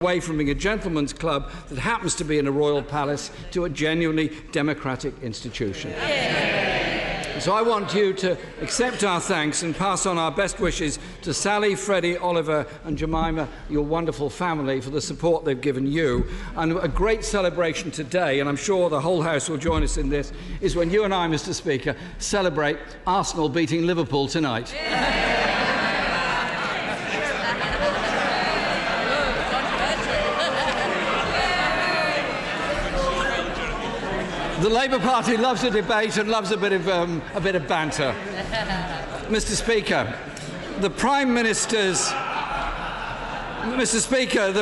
away from being a gentleman's club that happens to be in a royal palace to a genuinely democratic institution. So I want you to accept our thanks and pass on our best wishes to Sally, Freddie, Oliver and Jemima, your wonderful family, for the support they've given you. And a great celebration today, and I'm sure the whole House will join us in this, is when you and I, Mr. Speaker, celebrate Arsenal beating Liverpool tonight. The Labour Party loves a debate and loves a bit of banter. Mr. Speaker, the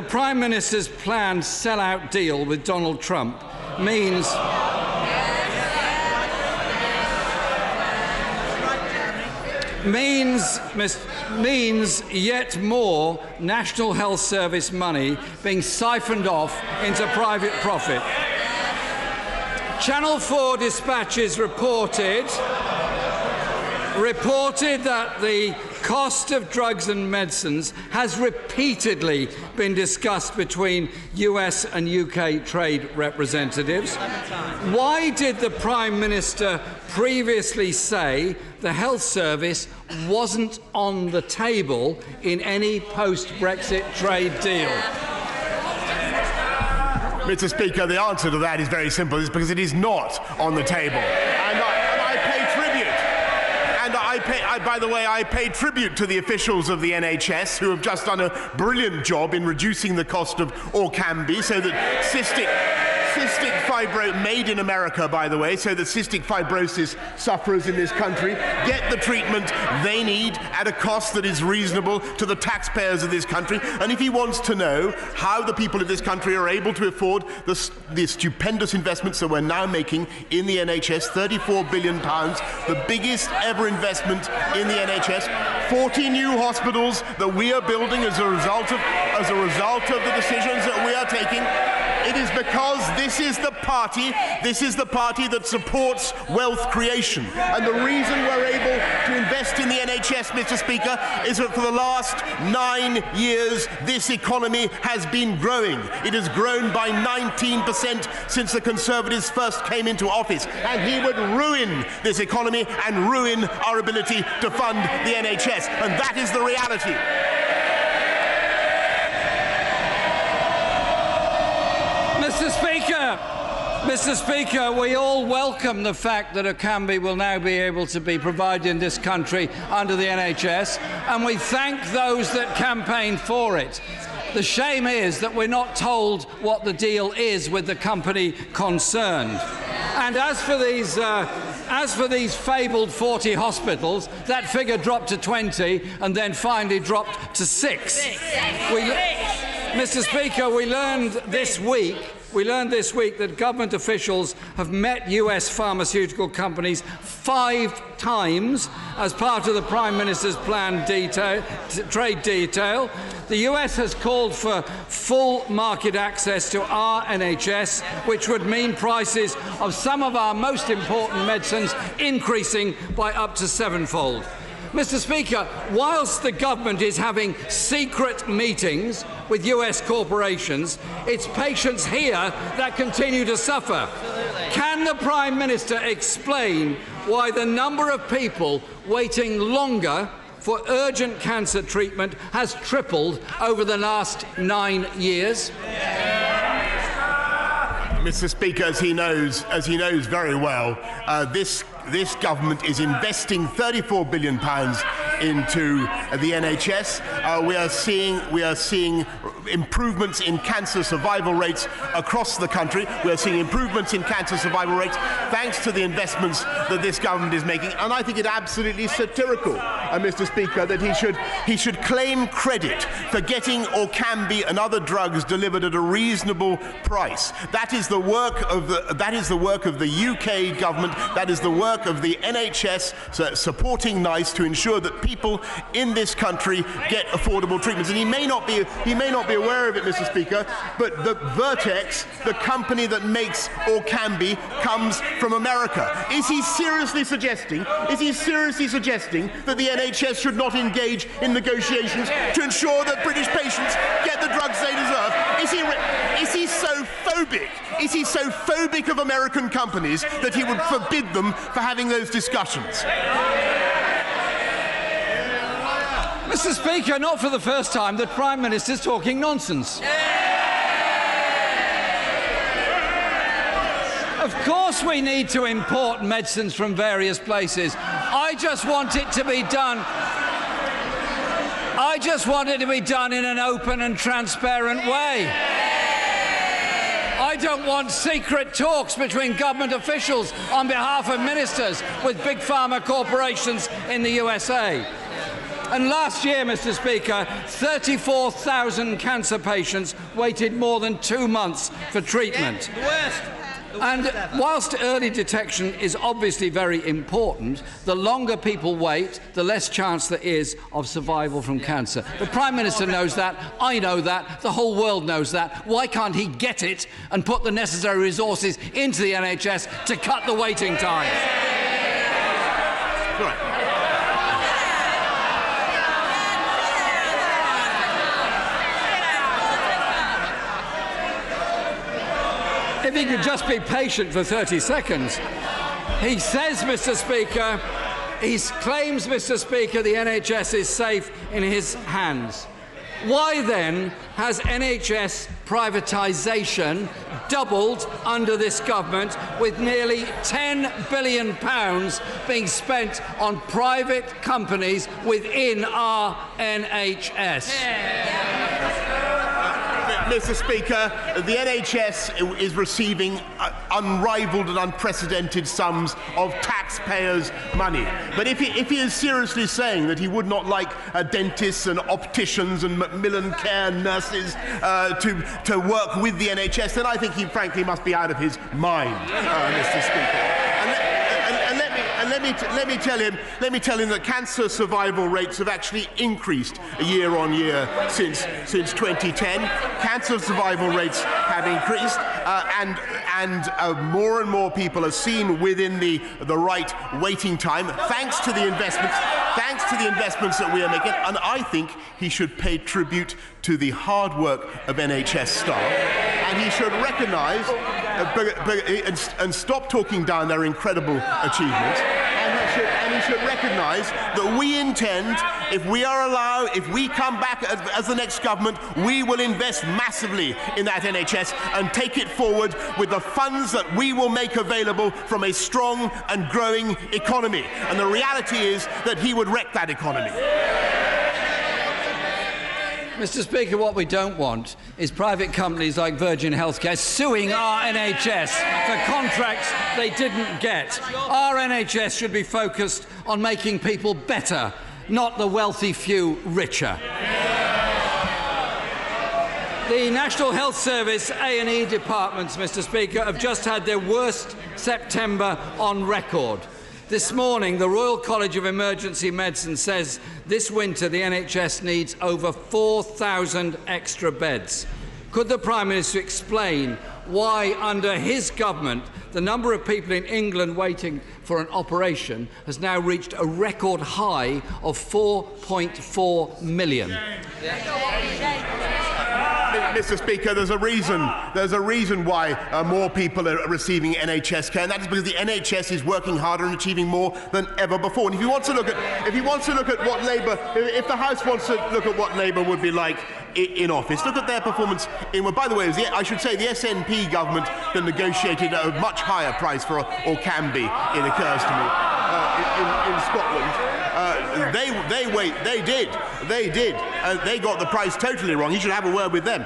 Prime Minister's planned sell-out deal with Donald Trump means yet more National Health Service money being siphoned off into private profit. Channel 4 dispatches reported that the cost of drugs and medicines has repeatedly been discussed between US and UK trade representatives. Why did the Prime Minister previously say the health service wasn't on the table in any post-Brexit trade deal? Mr. Speaker, the answer to that is very simple. It's because it is not on the table. And I pay tribute. And by the way, I pay tribute to the officials of the NHS who have just done a brilliant job in reducing the cost of Orkambi so that cystic fibrosis, made in America, by the way, so that cystic fibrosis sufferers in this country get the treatment they need at a cost that is reasonable to the taxpayers of this country. And if he wants to know how the people of this country are able to afford the stupendous investments that we're now making in the NHS, £34 billion, the biggest ever investment in the NHS, 40 new hospitals that we are building as a result of the decisions that we are taking. It is because this is the party that supports wealth creation. And the reason we're able to invest in the NHS, Mr. Speaker, is that for the last 9 years, this economy has been growing. It has grown by 19% since the Conservatives first came into office. And he would ruin this economy and ruin our ability to fund the NHS. And that is the reality. Mr. Speaker, we all welcome the fact that Orkambi will now be able to be provided in this country under the NHS, and we thank those that campaigned for it. The shame is that we're not told what the deal is with the company concerned. And as for these fabled 40 hospitals, that figure dropped to 20 and then finally dropped to 6. Mr. Speaker, we learned this week that government officials have met US pharmaceutical companies 5 times as part of the Prime Minister's planned trade detail. The US has called for full market access to our NHS, which would mean prices of some of our most important medicines increasing by up to 7-fold. Mr. Speaker, whilst the government is having secret meetings with US corporations, it's patients here that continue to suffer. Can the Prime Minister explain why the number of people waiting longer for urgent cancer treatment has tripled over the last 9 years? Mr. Speaker, as he knows very well, this government is investing £34 billion into the NHS. We are seeing improvements in cancer survival rates across the country. We are seeing improvements in cancer survival rates thanks to the investments that this government is making. And I think it absolutely satirical, Mr. Speaker, that he should claim credit for getting Orkambi and other drugs delivered at a reasonable price. That is the work of the UK government. That is the work of the NHS supporting NICE to ensure that people in this country get affordable treatments. And he may not be aware of it, Mr. Speaker, but the Vertex, the company that makes Orkambi, comes from America. Is he seriously suggesting that the NHS should not engage in negotiations to ensure that British patients get the drugs they deserve? phobic? Is he so phobic of American companies that he would forbid them for having those discussions? Mr. Speaker, not for the first time the Prime Minister is talking nonsense. Of course we need to import medicines from various places. I just want it to be done in an open and transparent way. I don't want secret talks between government officials on behalf of ministers with big pharma corporations in the USA. And last year, Mr. Speaker, 34,000 cancer patients waited more than 2 months for treatment. The worst. And whilst early detection is obviously very important, the longer people wait, the less chance there is of survival from cancer. The Prime Minister knows that, I know that, the whole world knows that. Why can't he get it and put the necessary resources into the NHS to cut the waiting times? Right. If he could just be patient for 30 seconds. He says, Mr. Speaker, he claims, Mr. Speaker, the NHS is safe in his hands. Why then has NHS privatisation doubled under this government, with nearly £10 billion being spent on private companies within our NHS? Mr. Speaker, the NHS is receiving unrivaled and unprecedented sums of taxpayers' money. But if he is seriously saying that he would not like dentists and opticians and Macmillan care nurses to work with the NHS, then I think he frankly must be out of his mind, Mr. Speaker. Let me tell him that cancer survival rates have actually increased year on year since 2010. Cancer survival rates have increased, and more and more people are seen within the right waiting time, thanks to the investments that we are making. And I think he should pay tribute to the hard work of NHS staff, and he should recognise and stop talking down their incredible achievements. And he should recognise that we intend, if we come back as the next government, we will invest massively in that NHS and take it forward with the funds that we will make available from a strong and growing economy. And the reality is that he would wreck that economy. Mr. Speaker, what we don't want is private companies like Virgin Healthcare suing our NHS for contracts they didn't get. Our NHS should be focused on making people better, not the wealthy few richer. The National Health Service A&E departments, Mr. Speaker, have just had their worst September on record. This morning, the Royal College of Emergency Medicine says this winter the NHS needs over 4,000 extra beds. Could the Prime Minister explain why, under his government, the number of people in England waiting for an operation has now reached a record high of 4.4 million? Mr. Speaker, there's a reason why more people are receiving NHS care, and that is because the NHS is working harder and achieving more than ever before. And if he wants to look at what Labour, if the House wants to look at what Labour would be like in office, look at their performance in. Well, by the way, I should say the SNP government that negotiated a much higher price for Orkambi, it occurs to me, in Scotland. They did. They got the price totally wrong. He should have a word with them.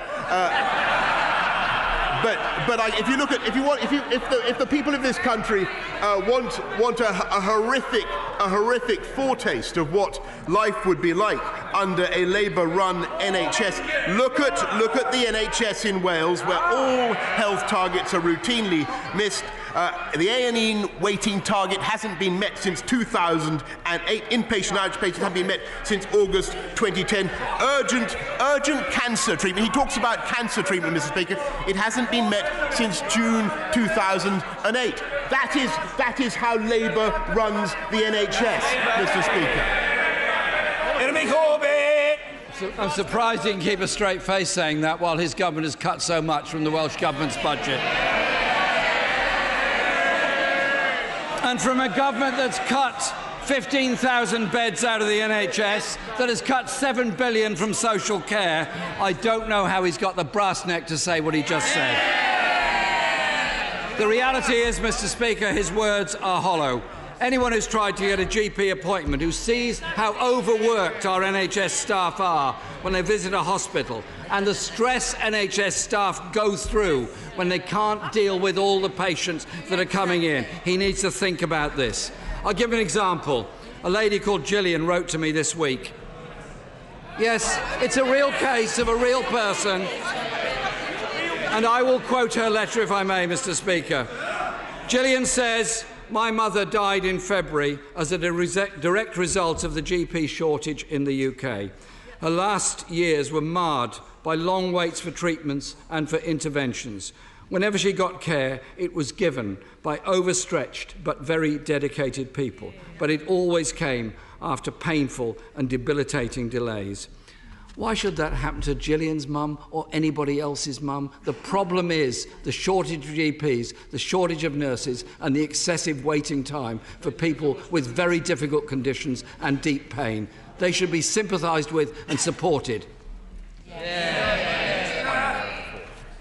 If the people of this country want a horrific foretaste of what life would be like under a Labour-run NHS, look at the NHS in Wales, where all health targets are routinely missed. The A&E waiting target hasn't been met since 2008. Inpatient outpatients haven't been met since August 2010. Urgent cancer treatment. He talks about cancer treatment, Mr. Speaker. It hasn't been met since June 2008. That is how Labour runs the NHS, Mr. Speaker. I'm surprised he can keep a straight face saying that while his government has cut so much from the Welsh Government's budget. And from a government that's cut 15,000 beds out of the NHS, that has cut $7 billion from social care, I don't know how he's got the brass neck to say what he just said. The reality is, Mr. Speaker, his words are hollow. Anyone who's tried to get a GP appointment, who sees how overworked our NHS staff are when they visit a hospital, and the stress NHS staff go through when they can't deal with all the patients that are coming in, he needs to think about this. I'll give an example. A lady called Gillian wrote to me this week. Yes, it's a real case of a real person, and I will quote her letter if I may, Mr. Speaker. Gillian says, "My mother died in February as a direct result of the GP shortage in the UK. Her last years were marred by long waits for treatments and for interventions. Whenever she got care, it was given by overstretched but very dedicated people, but it always came after painful and debilitating delays." Why should that happen to Gillian's mum or anybody else's mum? The problem is the shortage of GPs, the shortage of nurses, and the excessive waiting time for people with very difficult conditions and deep pain. They should be sympathised with and supported.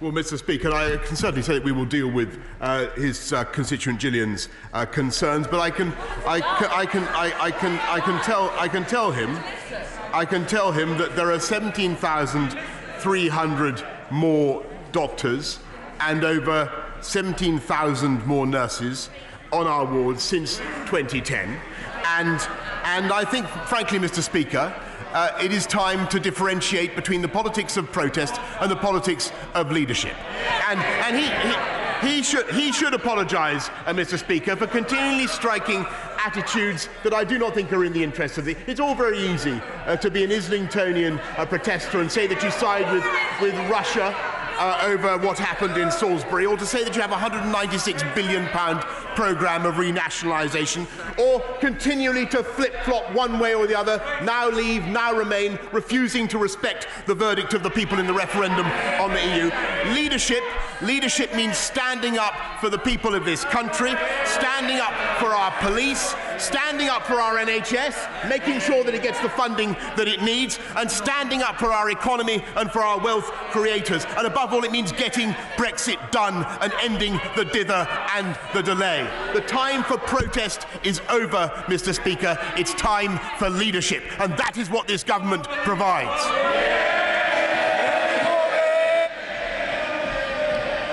Well, Mr. Speaker, I can certainly say that we will deal with his constituent Gillian's concerns, but I can tell him that there are 17,300 more doctors and over 17,000 more nurses on our wards since 2010, and I think, frankly, Mr. Speaker, it is time to differentiate between the politics of protest and the politics of leadership. And he should apologise, Mr. Speaker, for continually striking attitudes that I do not think are in the interest of the... It's all very easy to be an Islingtonian protester and say that you side with Russia over what happened in Salisbury, or to say that you have a £196 billion programme of renationalisation, or continually to flip-flop one way or the other, now leave, now remain, refusing to respect the verdict of the people in the referendum on the EU. Leadership means standing up for the people of this country, standing up for our police, standing up for our NHS, making sure that it gets the funding that it needs, and standing up for our economy and for our wealth creators. And above all, it means getting Brexit done and ending the dither and the delay. The time for protest is over, Mr. Speaker. It's time for leadership, and that is what this government provides.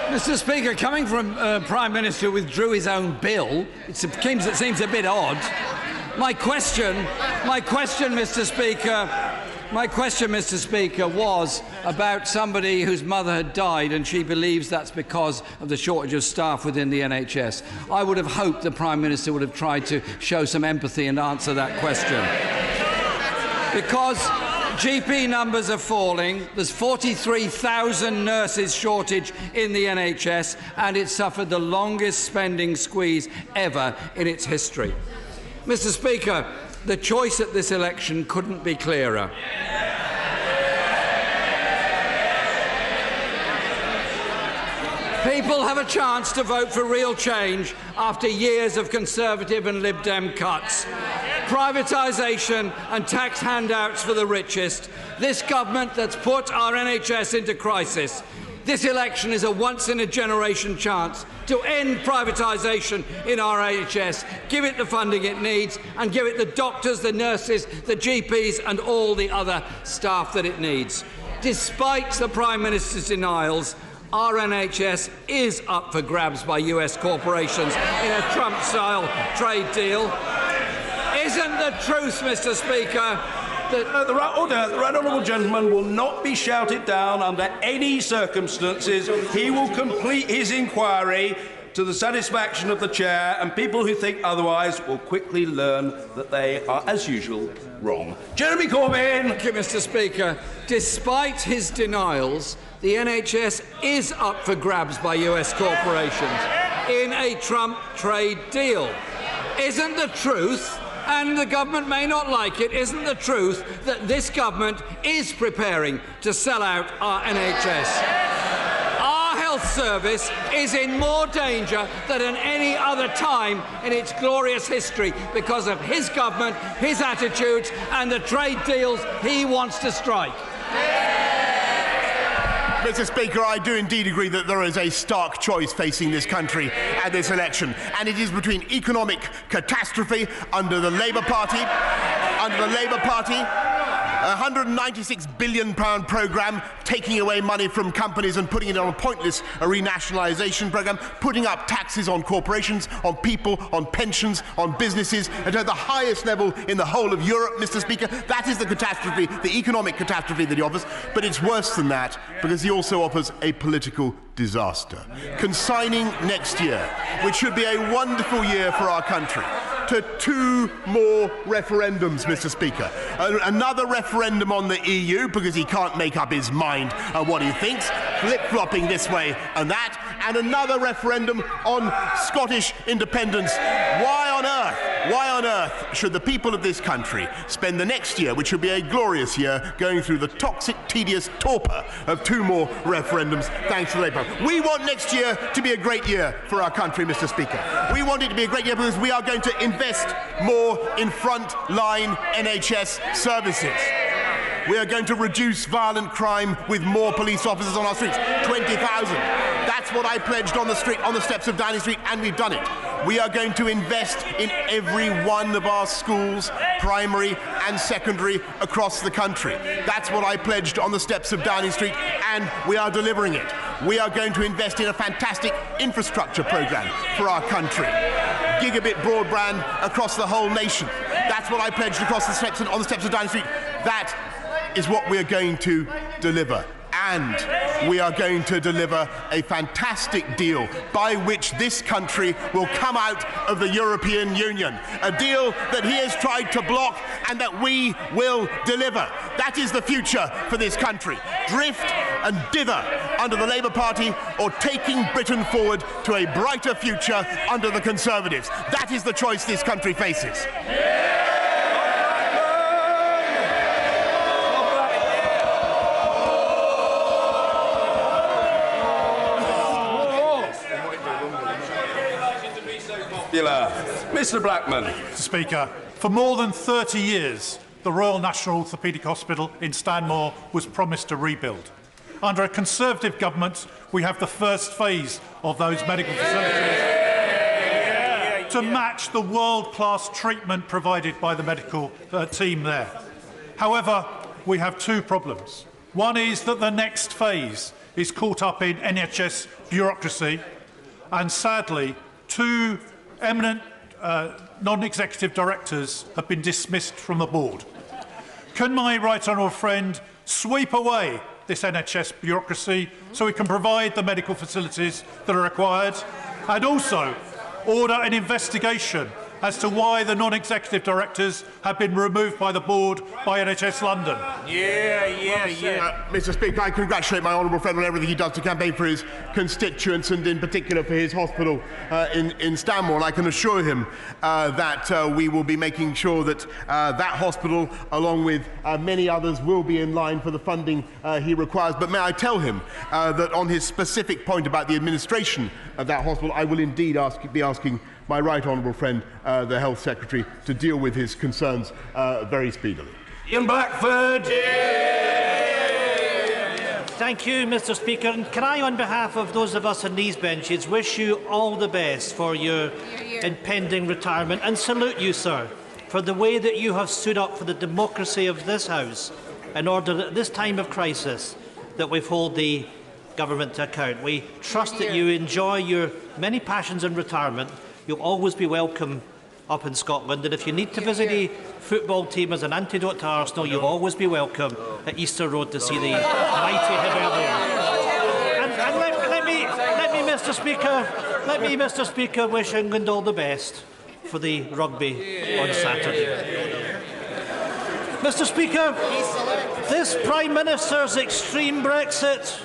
Mr. Speaker, coming from a Prime Minister who withdrew his own bill, it seems a bit odd. My question, Mr. Speaker, was about somebody whose mother had died, and she believes that's because of the shortage of staff within the NHS. I would have hoped the Prime Minister would have tried to show some empathy and answer that question. Because GP numbers are falling, there's 43,000 nurses shortage in the NHS, and it suffered the longest spending squeeze ever in its history. Mr. Speaker, the choice at this election couldn't be clearer. People have a chance to vote for real change after years of Conservative and Lib Dem cuts, privatisation and tax handouts for the richest. This government that's put our NHS into crisis. This election is a once-in-a-generation chance to end privatisation in our NHS, give it the funding it needs, and give it the doctors, the nurses, the GPs and all the other staff that it needs. Despite the Prime Minister's denials, our NHS is up for grabs by US corporations in a Trump-style trade deal. Isn't the truth, Mr. Speaker, that... The right honourable gentleman will not be shouted down under any circumstances. He will complete his inquiry to the satisfaction of the chair, and people who think otherwise will quickly learn that they are, as usual, wrong. Jeremy Corbyn! Thank you, Mr. Speaker. Despite his denials, the NHS is up for grabs by US corporations in a Trump trade deal. Isn't the truth, and the government may not like it, isn't the truth that this government is preparing to sell out our NHS. Our health service is in more danger than at any other time in its glorious history because of his government, his attitudes and the trade deals he wants to strike. Mr. Speaker, I do indeed agree that there is a stark choice facing this country at this election, and it is between economic catastrophe under the Labour Party, a £196 billion programme taking away money from companies and putting it on a pointless renationalisation programme, putting up taxes on corporations, on people, on pensions, on businesses, and at the highest level in the whole of Europe, Mr. Speaker. That is the catastrophe, the economic catastrophe that he offers. But it's worse than that, because he also offers a political disaster. Consigning next year, which should be a wonderful year for our country, to 2 more referendums, Mr. Speaker. Another referendum on the EU, because he can't make up his mind what he thinks, flip-flopping this way and that, and another referendum on Scottish independence. Why on earth should the people of this country spend the next year, which should be a glorious year, going through the toxic, tedious torpor of 2 more referendums thanks to Labour? We want next year to be a great year for our country, Mr. Speaker. We want it to be a great year because we are going to invest more in front-line NHS services. We are going to reduce violent crime with more police officers on our streets, 20,000. That's what I pledged on the steps of Downing Street, and we've done it. We are going to invest in every one of our schools, primary and secondary, across the country. That's what I pledged on the steps of Downing Street, and we are delivering it. We are going to invest in a fantastic infrastructure programme for our country. Gigabit broadband across the whole nation. That's what I pledged across the steps on the steps of Downing Street. That is what we are going to deliver. And we are going to deliver a fantastic deal by which this country will come out of the European Union. A deal that he has tried to block and that we will deliver. That is the future for this country. Drift and dither under the Labour Party, or taking Britain forward to a brighter future under the Conservatives. That is the choice this country faces. Mr. Blackman. Mr. Speaker, for more than 30 years, the Royal National Orthopaedic Hospital in Stanmore was promised a rebuild. Under a Conservative government, we have the first phase of those medical facilities to match the world-class treatment provided by the medical team there. However, we have 2 problems. One is that the next phase is caught up in NHS bureaucracy, and sadly, 2 eminent non-executive directors have been dismissed from the board. Can my right honourable friend sweep away this NHS bureaucracy so we can provide the medical facilities that are required, and also order an investigation as to why the non-executive directors have been removed by the board by NHS London? Mr. Speaker, I congratulate my honourable friend on everything he does to campaign for his constituents and in particular for his hospital in Stanmore. And I can assure him that we will be making sure that that hospital, along with many others, will be in line for the funding he requires. But may I tell him that on his specific point about the administration of that hospital, I will indeed be asking my right honourable friend, the Health Secretary, to deal with his concerns very speedily. Ian Blackford. Thank you, Mr. Speaker. And can I, on behalf of those of us on these benches, wish you all the best for your impending retirement, and salute you, sir, for the way that you have stood up for the democracy of this House in order that at this time of crisis that we hold the government to account. We trust that you enjoy your many passions in retirement. You'll always be welcome up in Scotland, and if you need to visit a football team as an antidote to Arsenal, you'll always be welcome at Easter Road to see the mighty Hibernian. And let me, Mr. Speaker, wish England all the best for the rugby on Saturday. Mr. Speaker, this Prime Minister's extreme Brexit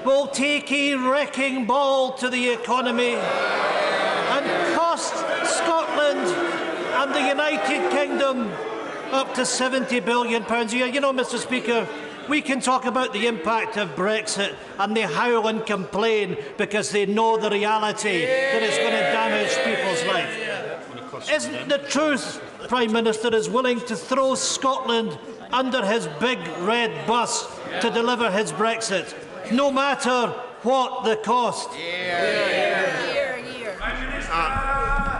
will take a wrecking ball to the economy and cost Scotland and the United Kingdom up to £70 billion a year. You know, Mr. Speaker, we can talk about the impact of Brexit, and they howl and complain because they know the reality that it's going to damage people's life. Isn't the truth, Prime Minister is willing to throw Scotland under his big red bus to deliver his Brexit, no matter what the cost?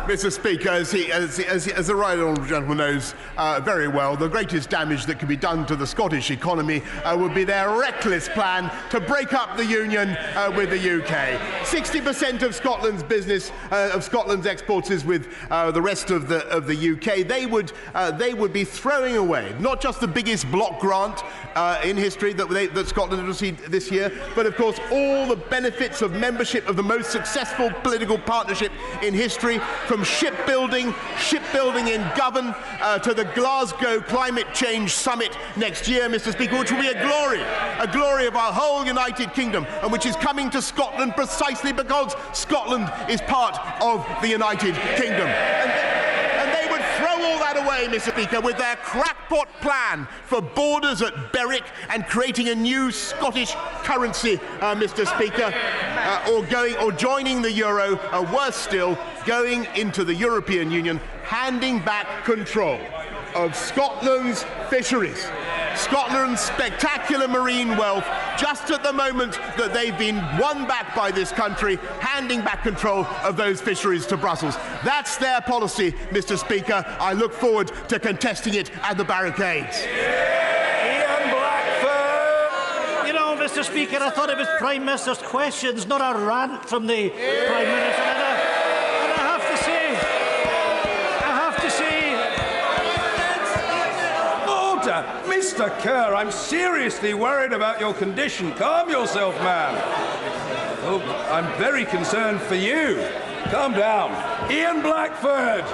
Mr. Speaker, as the right honourable gentleman knows very well, the greatest damage that could be done to the Scottish economy would be their reckless plan to break up the union with the UK. 60% of Scotland's business, of Scotland's exports, is with the rest of the UK. They would be throwing away not just the biggest block grant in history that Scotland has received this year, but of course all the benefits of membership of the most successful political partnership in history, from shipbuilding in Govan to the Glasgow Climate Change Summit next year, Mr. Speaker, which will be a glory of our whole United Kingdom, and which is coming to Scotland precisely because Scotland is part of the United Kingdom. And they would throw all that away, Mr. Speaker, with their crackpot plan for borders at Berwick and creating a new Scottish currency, Mr. Speaker, or joining the euro, or worse still, going into the European Union, handing back control of Scotland's fisheries, Scotland's spectacular marine wealth, just at the moment that they've been won back by this country, handing back control of those fisheries to Brussels. That's their policy, Mr. Speaker. I look forward to contesting it at the barricades. You know, Mr. Speaker, I thought it was Prime Minister's questions, not a rant from the Prime Minister. And I have to say, Order! Mr. Kerr, I'm seriously worried about your condition. Calm yourself, man. Oh, I'm very concerned for you. Calm down. Ian Blackford!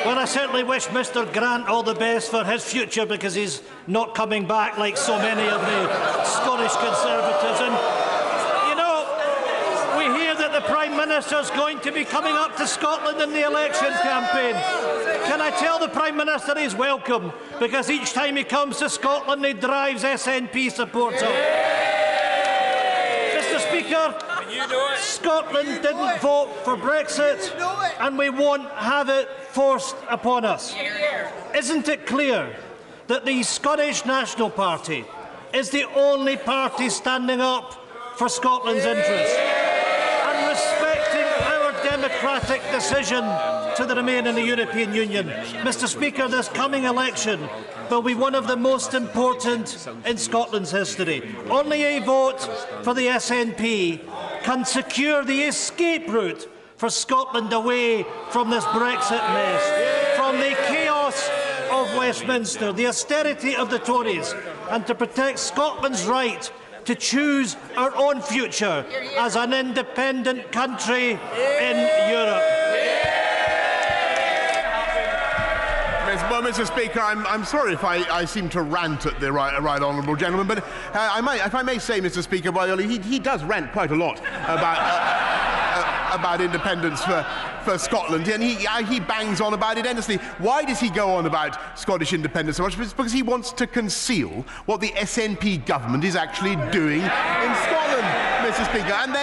well, I certainly wish Mr. Grant all the best for his future, because he's not coming back like so many of the Scottish Conservatives. And, you know, we hear that the Prime Minister's going to be coming up to Scotland in the election campaign. Can I tell the Prime Minister he's welcome, because each time he comes to Scotland he drives SNP supporters. Mr. Speaker, Scotland didn't vote for Brexit, and we won't have it forced upon us. Isn't it clear that the Scottish National Party is the only party standing up for Scotland's interests and respecting our democratic decision to remain in the European Union? Mr. Speaker, this coming election will be one of the most important in Scotland's history. Only a vote for the SNP can secure the escape route for Scotland away from this Brexit mess, from the chaos of Westminster, the austerity of the Tories, and to protect Scotland's right to choose our own future as an independent country in Europe. Well, Mr. Speaker, I'm sorry if I seem to rant at the right honourable gentleman, but if I may say, Mr. Speaker, he does rant quite a lot about independence for Scotland, and he bangs on about it endlessly. Why does he go on about Scottish independence so much? It's because he wants to conceal what the SNP government is actually doing in Scotland, Mr. Speaker, and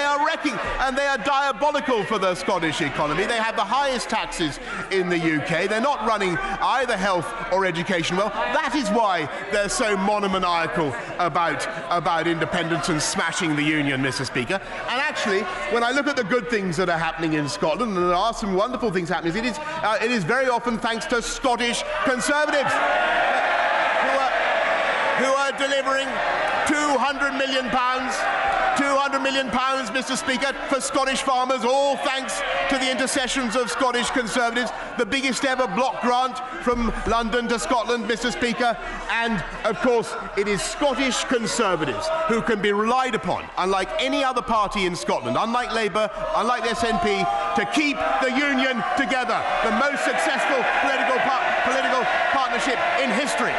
they are diabolical for the Scottish economy. They have the highest taxes in the UK. They're not running either health or education well. That is why they're so monomaniacal about independence and smashing the union, Mr. Speaker. And actually, when I look at the good things that are happening in Scotland, and there are some wonderful things happening, it is very often thanks to Scottish Conservatives who are delivering £200 million, Mr. Speaker, for Scottish farmers, all thanks to the intercessions of Scottish Conservatives, the biggest ever block grant from London to Scotland, Mr. Speaker. And, of course, it is Scottish Conservatives who can be relied upon, unlike any other party in Scotland, unlike Labour, unlike the SNP, to keep the union together, the most successful political partnership in history.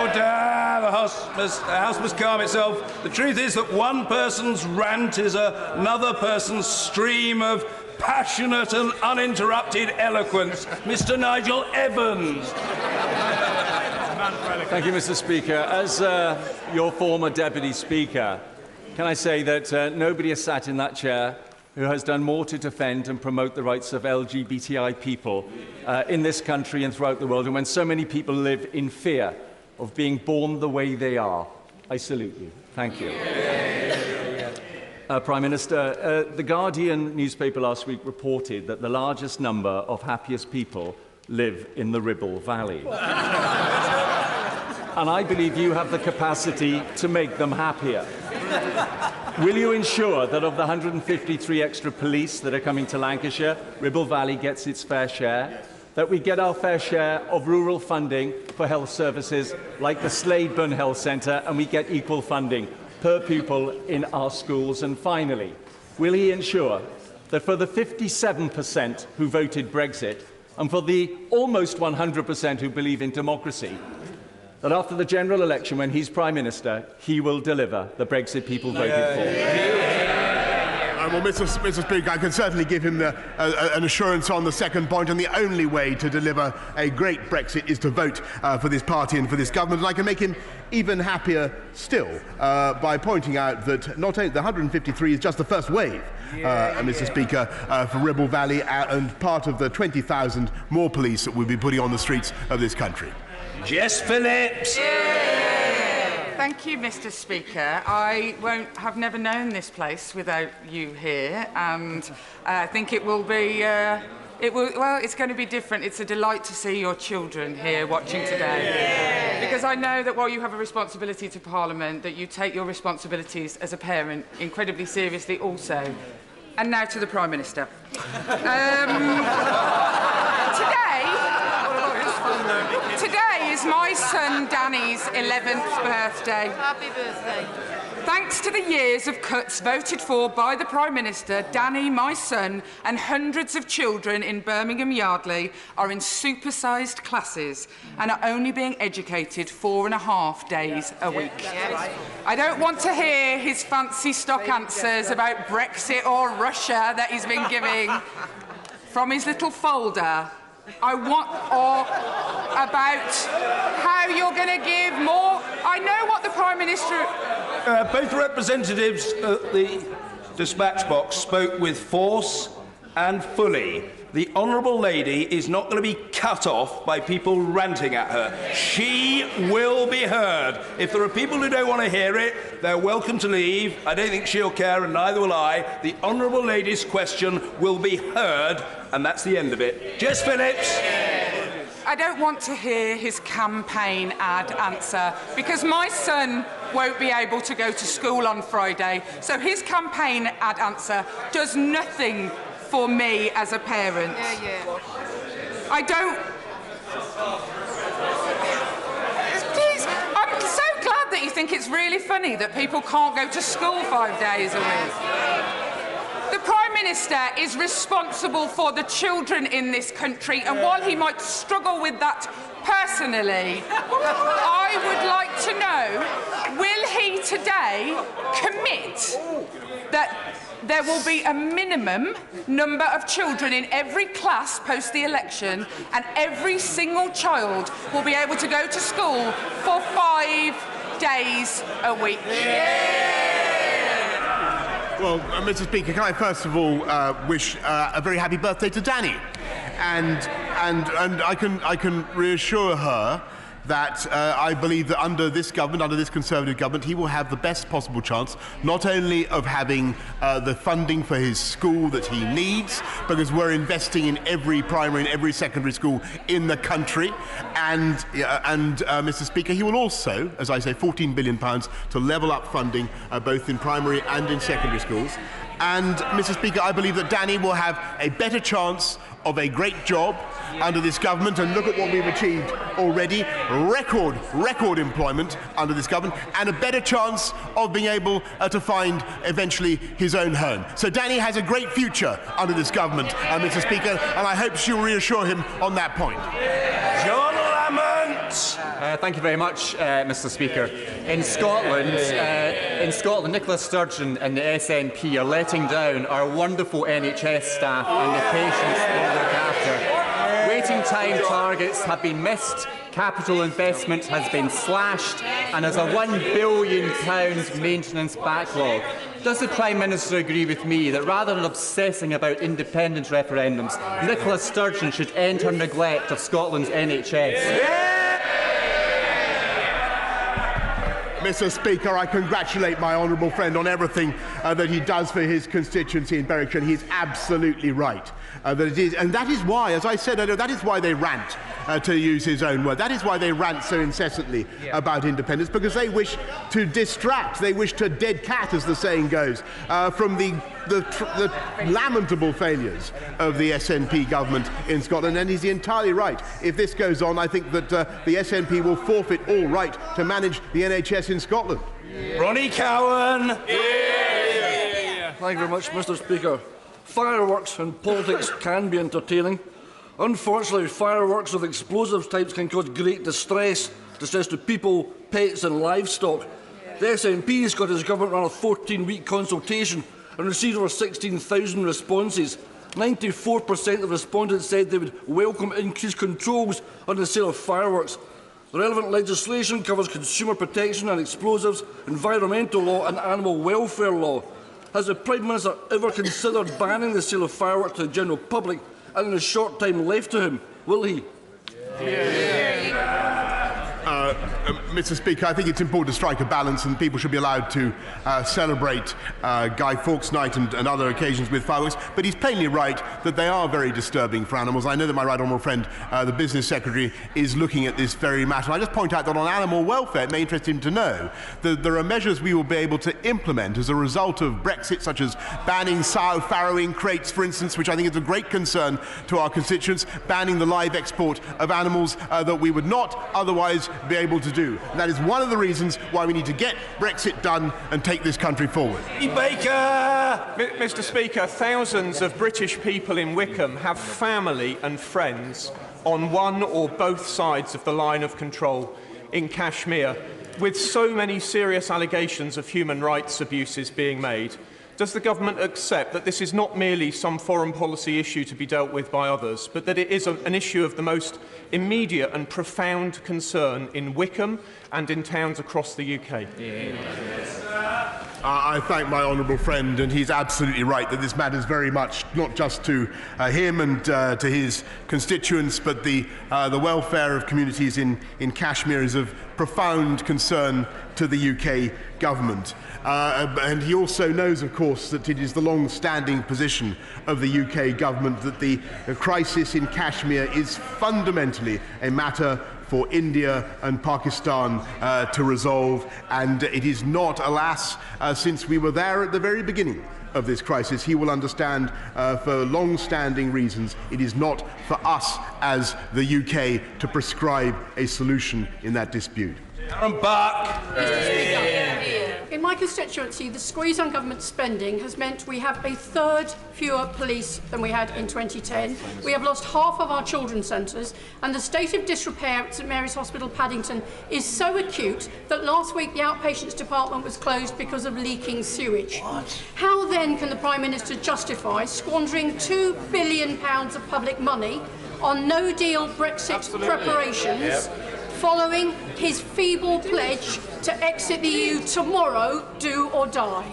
Order! The House must calm itself. The truth is that one person's rant is another person's stream of passionate and uninterrupted eloquence. Mr. Nigel Evans. Thank you, Mr. Speaker. As your former Deputy Speaker, can I say that nobody has sat in that chair who has done more to defend and promote the rights of LGBTI people in this country and throughout the world, and when so many people live in fear of being born the way they are. I salute you. Thank you. Prime Minister, the Guardian newspaper last week reported that the largest number of happiest people live in the Ribble Valley. And I believe you have the capacity to make them happier. Will you ensure that of the 153 extra police that are coming to Lancashire, Ribble Valley gets its fair share, that we get our fair share of rural funding for health services like the Sladeburn Health Centre, and we get equal funding per pupil in our schools? And finally, will he ensure that for the 57% who voted Brexit and for the almost 100% who believe in democracy, that after the general election, when he's Prime Minister, he will deliver the Brexit people voted for? Well, Mr. Speaker, I can certainly give him an assurance on the second point, and the only way to deliver a great Brexit is to vote for this party and for this government. And I can make him even happier still by pointing out that not only the 153 is just the first wave, Mr. Speaker, for Ribble Valley, and part of the 20,000 more police that we'll be putting on the streets of this country. Jess Phillips. Thank you, Mr. Speaker. I have never known this place without you here, and I think it will be. Well, it's going to be different. It's a delight to see your children here watching today, because I know that while you have a responsibility to Parliament, that you take your responsibilities as a parent incredibly seriously also. And now to the Prime Minister. Today is my son Danny's 11th birthday. Happy birthday. Thanks to the years of cuts voted for by the Prime Minister, Danny, my son, and hundreds of children in Birmingham Yardley are in supersized classes and are only being educated 4.5 days a week. I don't want to hear his fancy stock answers about Brexit or Russia that he's been giving from his little folder. I want about how you're going to give more. I know what the Prime Minister. Both representatives at the dispatch box spoke with force and fully. The Honourable Lady is not going to be cut off by people ranting at her. She will be heard. If there are people who don't want to hear it, they're welcome to leave. I don't think she'll care, and neither will I. The Honourable Lady's question will be heard, and that's the end of it. Jess Phillips. I don't want to hear his campaign ad answer, because my son won't be able to go to school on Friday, so his campaign ad answer does nothing for me as a parent. I don't. Please, I'm so glad that you think it's really funny that people can't go to school 5 days a week. The Prime Minister is responsible for the children in this country, and while he might struggle with that personally, I would like to know, will he today commit that there will be a minimum number of children in every class post the election, and every single child will be able to go to school for 5 days a week? Well, Mr. Speaker, can I first of all wish a very happy birthday to Danny, and I can reassure her that I believe that under this government, under this Conservative government, he will have the best possible chance, not only of having the funding for his school that he needs, because we're investing in every primary and every secondary school in the country, and Mr. Speaker, he will also, as I say, £14 billion to level up funding both in primary and in secondary schools. And, Mr. Speaker, I believe that Danny will have a better chance of a great job under this government, and look at what we've achieved already. Record employment under this government, and a better chance of being able to find eventually his own home. So Danny has a great future under this government, Mr. Speaker, and I hope she'll reassure him on that point. John Lamont. minutes. Thank you very much, Mr. Speaker. In Scotland, Nicola Sturgeon and the SNP are letting down our wonderful NHS staff and the patients they look after. Waiting time targets have been missed, capital investment has been slashed, and there's a £1 billion maintenance backlog. Does the Prime Minister agree with me that rather than obsessing about independence referendums, Nicola Sturgeon should end her neglect of Scotland's NHS? Mr. Speaker, I congratulate my honourable friend on everything that he does for his constituency in Berwickshire. He is absolutely right. That it is, and that is why, as I said earlier, that is why they rant, to use his own word. That is why they rant so incessantly about independence, because they wish to distract, they wish to dead cat, as the saying goes, from the lamentable failures of the SNP government in Scotland. And he's entirely right. If this goes on, I think that the SNP will forfeit all right to manage the NHS in Scotland. Ronnie Cowan. Thank you very much, Mr. Speaker. Fireworks and politics can be entertaining. Unfortunately, fireworks of explosive types can cause great distress to people, pets and livestock. The SNP has got his government on a 14-week consultation and received over 16,000 responses. 94% of respondents said they would welcome increased controls on the sale of fireworks. The relevant legislation covers consumer protection and explosives, environmental law and animal welfare law. Has the Prime Minister ever considered banning the sale of fireworks to the general public? And in the short time left to him, will he? Mr. Speaker, I think it's important to strike a balance, and people should be allowed to celebrate Guy Fawkes Night and other occasions with fireworks. But he's plainly right that they are very disturbing for animals. I know that my right honourable friend, the Business Secretary, is looking at this very matter. I just point out that on animal welfare, it may interest him to know that there are measures we will be able to implement as a result of Brexit, such as banning sow farrowing crates, for instance, which I think is a great concern to our constituents, banning the live export of animals that we would not otherwise be able to do. And that is one of the reasons why we need to get Brexit done and take this country forward. Mr. Speaker, thousands of British people in Wickham have family and friends on one or both sides of the line of control in Kashmir, with so many serious allegations of human rights abuses being made. Does the government accept that this is not merely some foreign policy issue to be dealt with by others, but that it is an issue of the most immediate and profound concern in Wickham and in towns across the UK? I thank my honourable friend, and he's absolutely right that this matters very much not just to him and to his constituents, but the welfare of communities in Kashmir is of profound concern to the UK government. And he also knows, of course, that it is the long-standing position of the UK government that the crisis in Kashmir is fundamentally a matter for India and Pakistan to resolve, and it is not, alas, since we were there at the very beginning of this crisis, he will understand for long-standing reasons it is not for us as the UK to prescribe a solution in that dispute. I'm back. In my constituency, the squeeze on government spending has meant we have a third fewer police than we had in 2010. We have lost half of our children's centres, and the state of disrepair at St Mary's Hospital, Paddington, is so acute that last week the outpatients department was closed because of leaking sewage. How then can the Prime Minister justify squandering £2 billion of public money on no-deal Brexit preparations, following his feeble pledge to exit the EU tomorrow, do or die?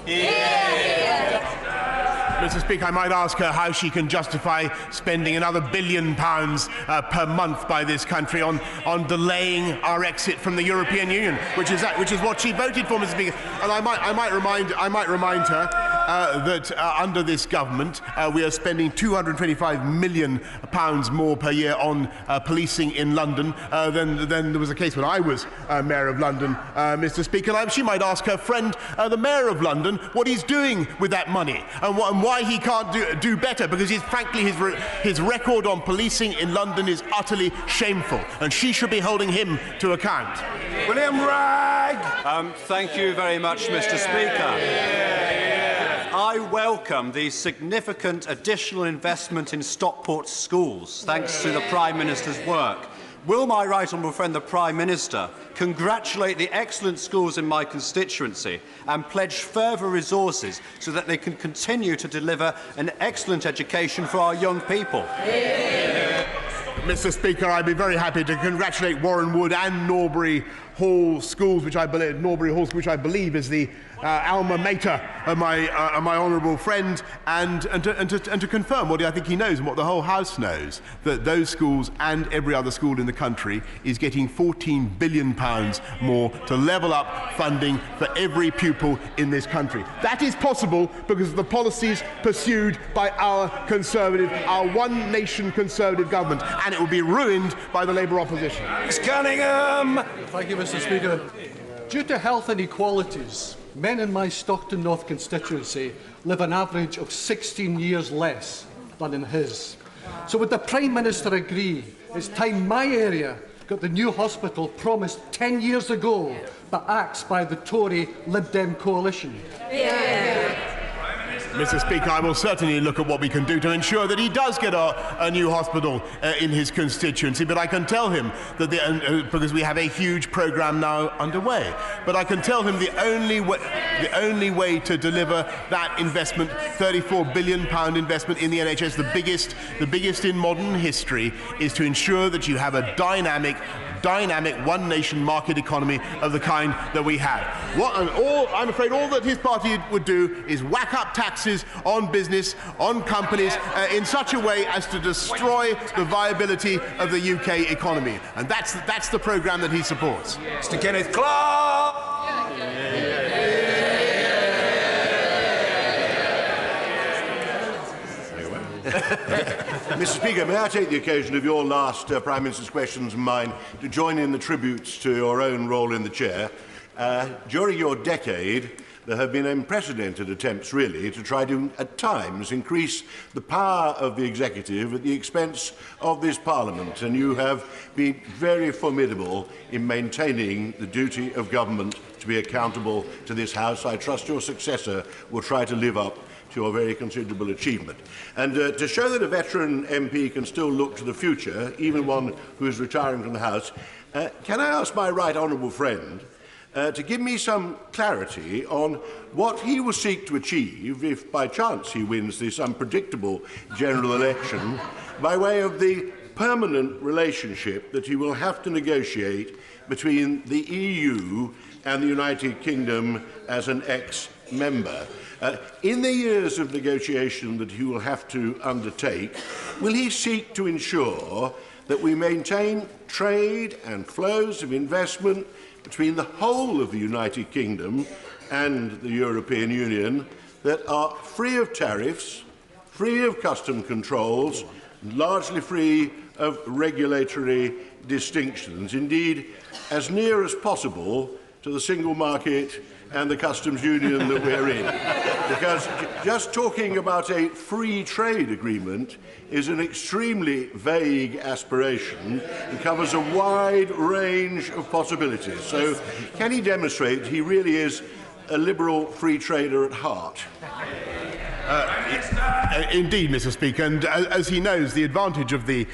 Mr. Speaker, I might ask her how she can justify spending another £1 billion per month by this country on delaying our exit from the European Union, which is what she voted for, Mr. Speaker. And I might remind her that under this government we are spending £225 million more per year on policing in London than there was a case when I was Mayor of London, Mr. Speaker. And she might ask her friend, the Mayor of London, what he's doing with that money and why he can't do better, because frankly his record on policing in London is utterly shameful, and she should be holding him to account. William Bragg. Thank you very much, Mr. Speaker. I welcome the significant additional investment in Stockport schools, thanks to the Prime Minister's work. Will my right honourable friend, the Prime Minister, congratulate the excellent schools in my constituency and pledge further resources so that they can continue to deliver an excellent education for our young people? Mr. Speaker, I'd be very happy to congratulate Warren Wood and Norbury Hall Schools, which I believe is the alma mater of my honourable friend, and to confirm what I think he knows and what the whole House knows, that those schools and every other school in the country is getting £14 billion more to level up funding for every pupil in this country. That is possible because of the policies pursued by our one nation Conservative government, and it will be ruined by the Labour opposition. Cunningham! Thank you, Mr. Speaker. Due to health inequalities, men in my Stockton North constituency live an average of 16 years less than in his. So would the Prime Minister agree it's time my area got the new hospital promised 10 years ago but axed by the Tory Lib Dem coalition? Yeah. Mr. Speaker, I will certainly look at what we can do to ensure that he does get a new hospital in his constituency, but I can tell him that because we have a huge programme now underway, but I can tell him the only way to deliver that investment, £34 billion investment in the NHS, the biggest in modern history, is to ensure that you have a dynamic one nation market economy of the kind that we have. I'm afraid all that his party would do is whack up taxes on business, on companies, in such a way as to destroy the viability of the UK economy. And that's the programme that he supports. Mr. Kenneth Clark! Mr. Speaker, may I take the occasion of your last Prime Minister's questions and mine to join in the tributes to your own role in the chair. During your decade, there have been unprecedented attempts, really, to try to, at times, increase the power of the executive at the expense of this Parliament, and you have been very formidable in maintaining the duty of government to be accountable to this House. I trust your successor will try to live up to your very considerable achievement. And to show that a veteran MP can still look to the future, even one who is retiring from the House, can I ask my right honourable friend to give me some clarity on what he will seek to achieve if by chance he wins this unpredictable general election by way of the permanent relationship that he will have to negotiate between the EU and the United Kingdom as an ex-member. In the years of negotiation that he will have to undertake, will he seek to ensure that we maintain trade and flows of investment between the whole of the United Kingdom and the European Union that are free of tariffs, free of custom controls, largely free of regulatory distinctions, indeed as near as possible to the single market and the customs union that we're in? Because just talking about a free trade agreement is an extremely vague aspiration and covers a wide range of possibilities. So can he demonstrate that he really is a liberal free trader at heart? Indeed, Mr. Speaker, and as he knows, the advantage of the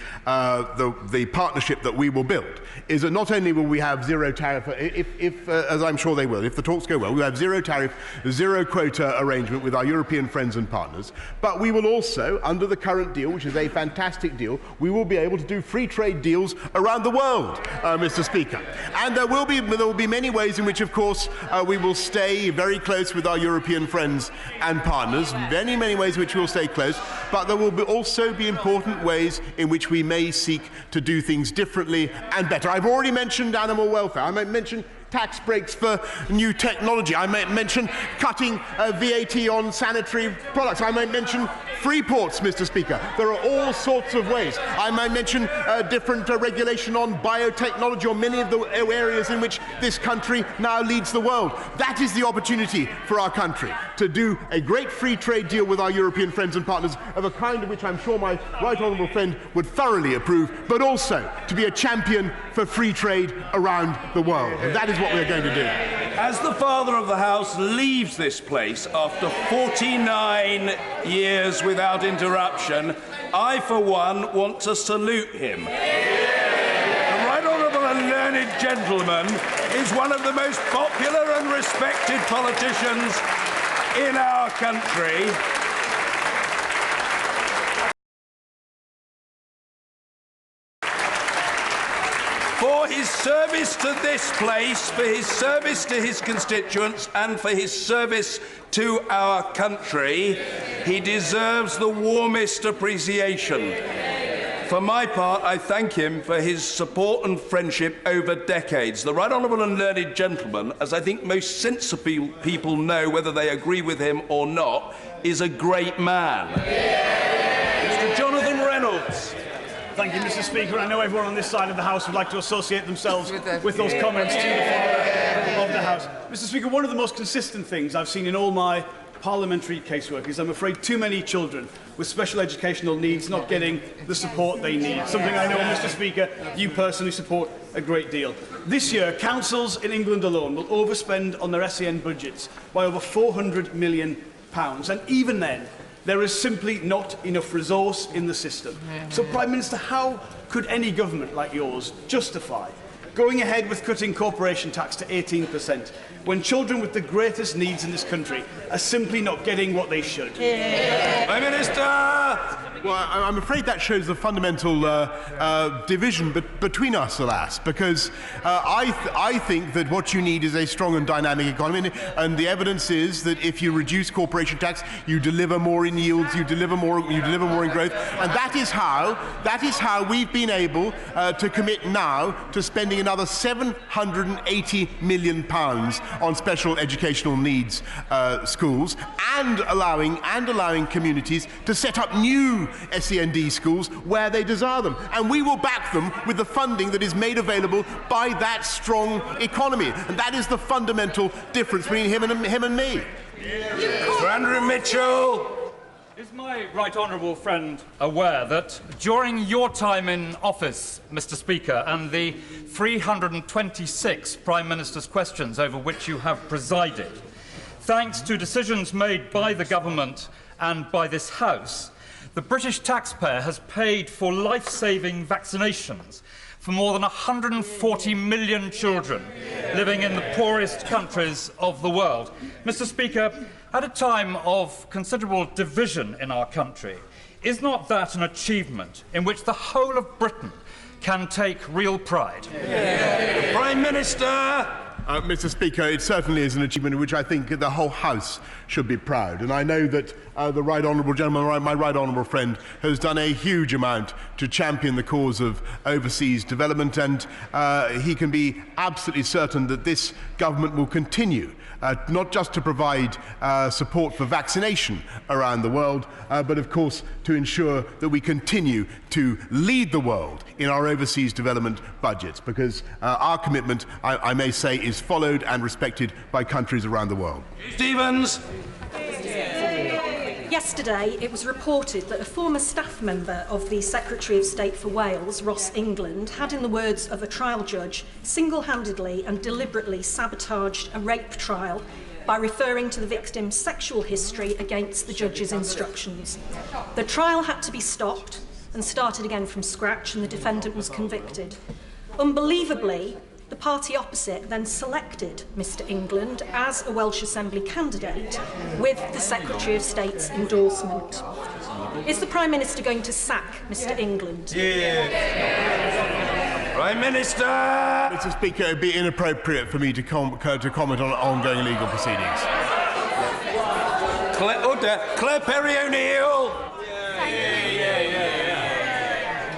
partnership that we will build is that not only will we have zero tariff, as I'm sure they will, if the talks go well, we'll have zero tariff, zero quota arrangement with our European friends and partners, but we will also, under the current deal, which is a fantastic deal, we will be able to do free trade deals around the world, Mr. Speaker. And there will be many ways in which, of course, we will stay very close with our European friends and partners, many ways in which we will stay close, but there will also be important ways in which we may seek to do things differently and better. I've already mentioned animal welfare. I might mention tax breaks for new technology. I might mention cutting VAT on sanitary products. I might mention free ports, Mr. Speaker. There are all sorts of ways. I might mention different regulation on biotechnology or many of the areas in which this country now leads the world. That is the opportunity for our country to do a great free trade deal with our European friends and partners of a kind of which I'm sure my right honourable friend would thoroughly approve, but also to be a champion for free trade around the world. And that is what we're going to do. As the Father of the House leaves this place after 49 years without interruption, I, for one, want to salute him. The gentleman is one of the most popular and respected politicians in our country. For his service to this place, for his service to his constituents and for his service to our country, he deserves the warmest appreciation. For my part, I thank him for his support and friendship over decades. The Right Honourable and Learned Gentleman, as I think most sensible people know whether they agree with him or not, is a great man. Mr. Jonathan Reynolds. Thank you, Mr. Speaker. I know everyone on this side of the House would like to associate themselves with those comments to the floor of the House. Mr. Speaker, one of the most consistent things I've seen in all my parliamentary casework is, I'm afraid, too many children with special educational needs not getting the support they need, something I know, Mr. Speaker, you personally support a great deal. This year, councils in England alone will overspend on their SEN budgets by over £400 million, and even then, there is simply not enough resource in the system. So, Prime Minister, how could any government like yours justify going ahead with cutting corporation tax to 18% when children with the greatest needs in this country are simply not getting what they should? Prime Minister! Well, I'm afraid that shows the fundamental division between us, alas, because I think that what you need is a strong and dynamic economy, and the evidence is that if you reduce corporation tax, you deliver more in yields, you deliver more in growth, and that is how we've been able to commit now to spending another £780 million on special educational needs schools, and allowing communities to set up new SEND schools where they desire them. And we will back them with the funding that is made available by that strong economy. And that is the fundamental difference between him and me. Mr. Andrew Mitchell. Is my right honourable friend aware that during your time in office, Mr. Speaker, and the 326 Prime Minister's questions over which you have presided, thanks to decisions made by the government and by this House, the British taxpayer has paid for life-saving vaccinations for more than 140 million children living in the poorest countries of the world. Mr. Speaker, at a time of considerable division in our country, is not that an achievement in which the whole of Britain can take real pride? The Prime Minister! Mr. Speaker, it certainly is an achievement in which I think the whole House should be proud. And I know that the Right Honourable Gentleman, my Right Honourable friend, has done a huge amount to champion the cause of overseas development, and he can be absolutely certain that this government will continue not just to provide support for vaccination around the world, but of course to ensure that we continue to lead the world in our overseas development budgets, because our commitment, I may say, is followed and respected by countries around the world. Stevens. Yesterday, it was reported that a former staff member of the Secretary of State for Wales, Ross England, had, in the words of a trial judge, single-handedly and deliberately sabotaged a rape trial by referring to the victim's sexual history against the judge's instructions. The trial had to be stopped and started again from scratch, and the defendant was convicted. Unbelievably, the party opposite then selected Mr England as a Welsh Assembly candidate with the Secretary of State's endorsement. Is the Prime Minister going to sack Mr England? Yes. Prime Minister! Mr Speaker, it would be inappropriate for me to comment on ongoing legal proceedings. Claire Perry-O'Neill!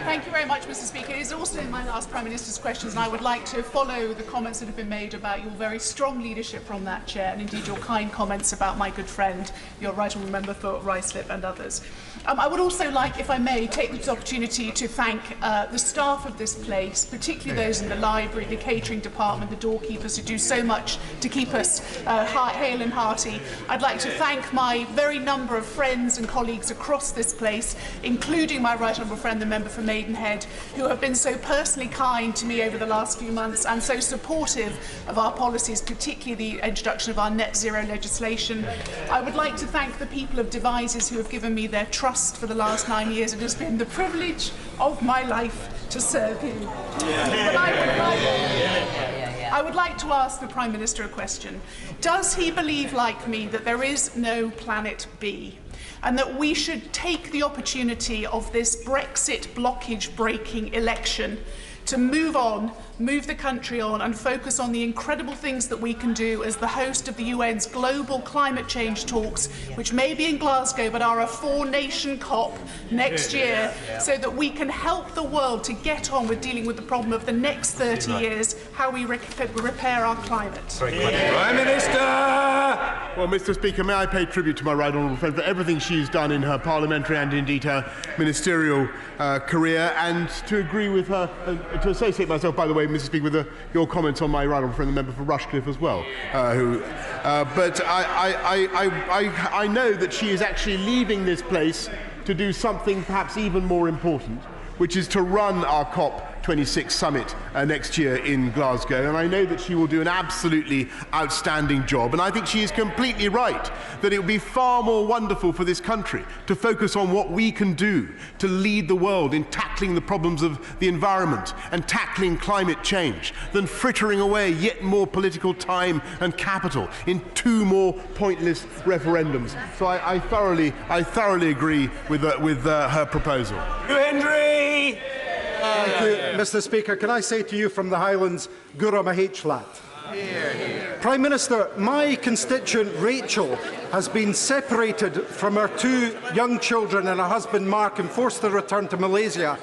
Thank you very much, Mr Speaker. It is also my last Prime Minister's questions, and I would like to follow the comments that have been made about your very strong leadership from that chair, and indeed your kind comments about my good friend, your Right Honourable Member for Ruislip and others. I would also like, if I may, take this opportunity to thank the staff of this place, particularly those in the library, the catering department, the doorkeepers who do so much to keep us hale and hearty. I'd like to thank my very number of friends and colleagues across this place, including my Right Honourable friend, the member for Maidenhead, who have been so personally kind to me over the last few months and so supportive of our policies, particularly the introduction of our net zero legislation. I would like to thank the people of Devizes who have given me their trust for the last 9 years. It has been the privilege of my life to serve him. But I would like to ask the Prime Minister a question. Does he believe, like me, that there is no planet B, and that we should take the opportunity of this Brexit blockage-breaking election to move on, move the country on, and focus on the incredible things that we can do as the host of the UN's global climate change talks, which may be in Glasgow but are a 4-nation COP next year, so that we can help the world to get on with dealing with the problem of the next 30 years, how we repair our climate. Prime Minister! Well, Mr. Speaker, may I pay tribute to my right honourable friend for everything she's done in her parliamentary and indeed her ministerial career, and to agree with her, to associate myself, by the way, Mr. Speaker, with your comments on my right honourable friend, the member for Rushcliffe as well. But I know that she is actually leaving this place to do something perhaps even more important, which is to run our COP26 summit next year in Glasgow, and I know that she will do an absolutely outstanding job, and I think she is completely right that it would be far more wonderful for this country to focus on what we can do to lead the world in tackling the problems of the environment and tackling climate change than frittering away yet more political time and capital in 2 more pointless referendums. So I thoroughly agree with her proposal. Henry! Thank you, Mr. Speaker. Can I say to you from the Highlands, Gura Mahechlat? Prime Minister, my constituent Rachel has been separated from her 2 young children and her husband Mark and forced to return to Malaysia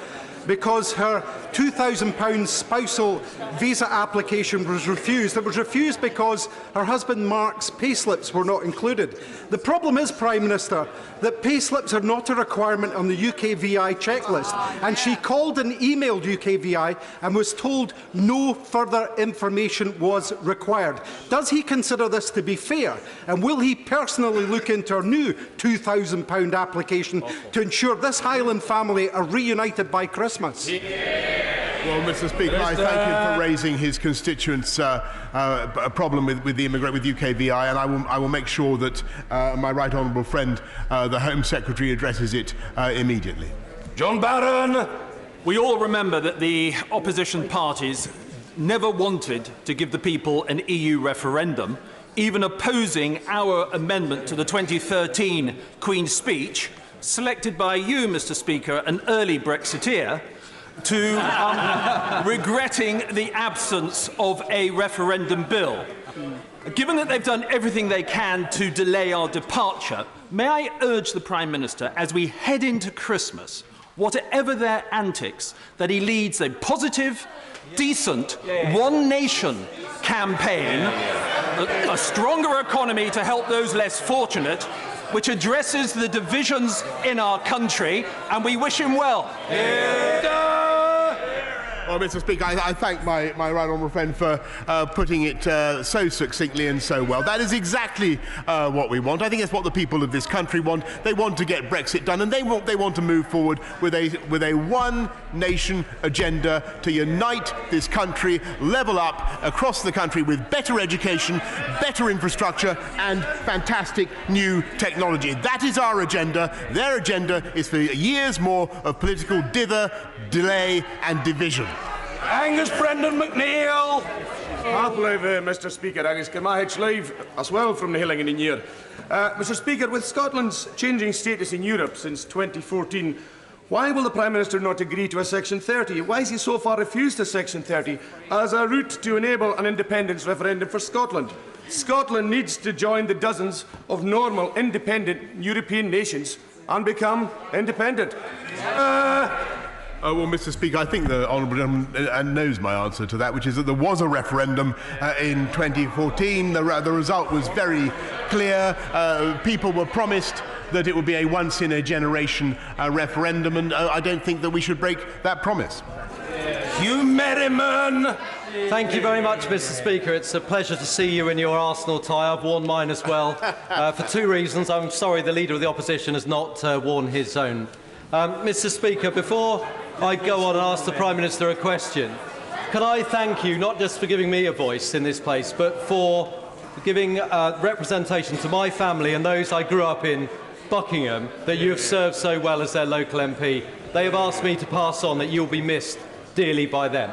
because her £2,000 spousal visa application was refused. It was refused because her husband Mark's payslips were not included. The problem is, Prime Minister, that payslips are not a requirement on the UKVI checklist, and she called and emailed UKVI and was told no further information was required. Does he consider this to be fair, and will he personally look into her new £2,000 application to ensure this Highland family are reunited by Christmas? Well, Mr. Speaker, I thank him for raising his constituents' a problem with UKVI, and I will make sure that my right honourable friend, the Home Secretary, addresses it immediately. John Barron. We all remember that the opposition parties never wanted to give the people an EU referendum, even opposing our amendment to the 2013 Queen's Speech, selected by you, Mr. Speaker, an early Brexiteer, to regretting the absence of a referendum bill. Given that they've done everything they can to delay our departure, may I urge the Prime Minister, as we head into Christmas, whatever their antics, that he leads a positive, decent, one nation campaign, a stronger economy to help those less fortunate, which addresses the divisions in our country, and we wish him well. Well, Mr. Speaker, I thank my right honourable friend for putting it so succinctly and so well. That is exactly what we want. I think it's what the people of this country want. They want to get Brexit done, and they want to move forward with a one-nation agenda to unite this country, level up across the country with better education, better infrastructure, and fantastic new technology. That is our agenda. Their agenda is for years more of political dither, delay, and division. Angus Brendan McNeill. I believe, Mr. Speaker, Angus Kermahich live as well from the Hillingen in year. Mr. Speaker, with Scotland's changing status in Europe since 2014, why will the Prime Minister not agree to a Section 30? Why has he so far refused a Section 30 as a route to enable an independence referendum for Scotland? Scotland needs to join the dozens of normal, independent European nations and become independent. Well, Mr. Speaker, I think the honourable gentleman knows my answer to that, which is that there was a referendum in 2014. The result was very clear. People were promised that it would be a once-in-a-generation referendum, and I don't think that we should break that promise. Hugh Merriman. Thank you very much, Mr. Speaker. It's a pleasure to see you in your Arsenal tie. I've worn mine as well. For 2 reasons. I'm sorry the Leader of the Opposition has not worn his own. Mr. Speaker, before I go on and ask the Prime Minister a question, can I thank you not just for giving me a voice in this place, but for giving representation to my family and those I grew up in Buckingham, that you have served so well as their local MP. They have asked me to pass on that you'll be missed dearly by them.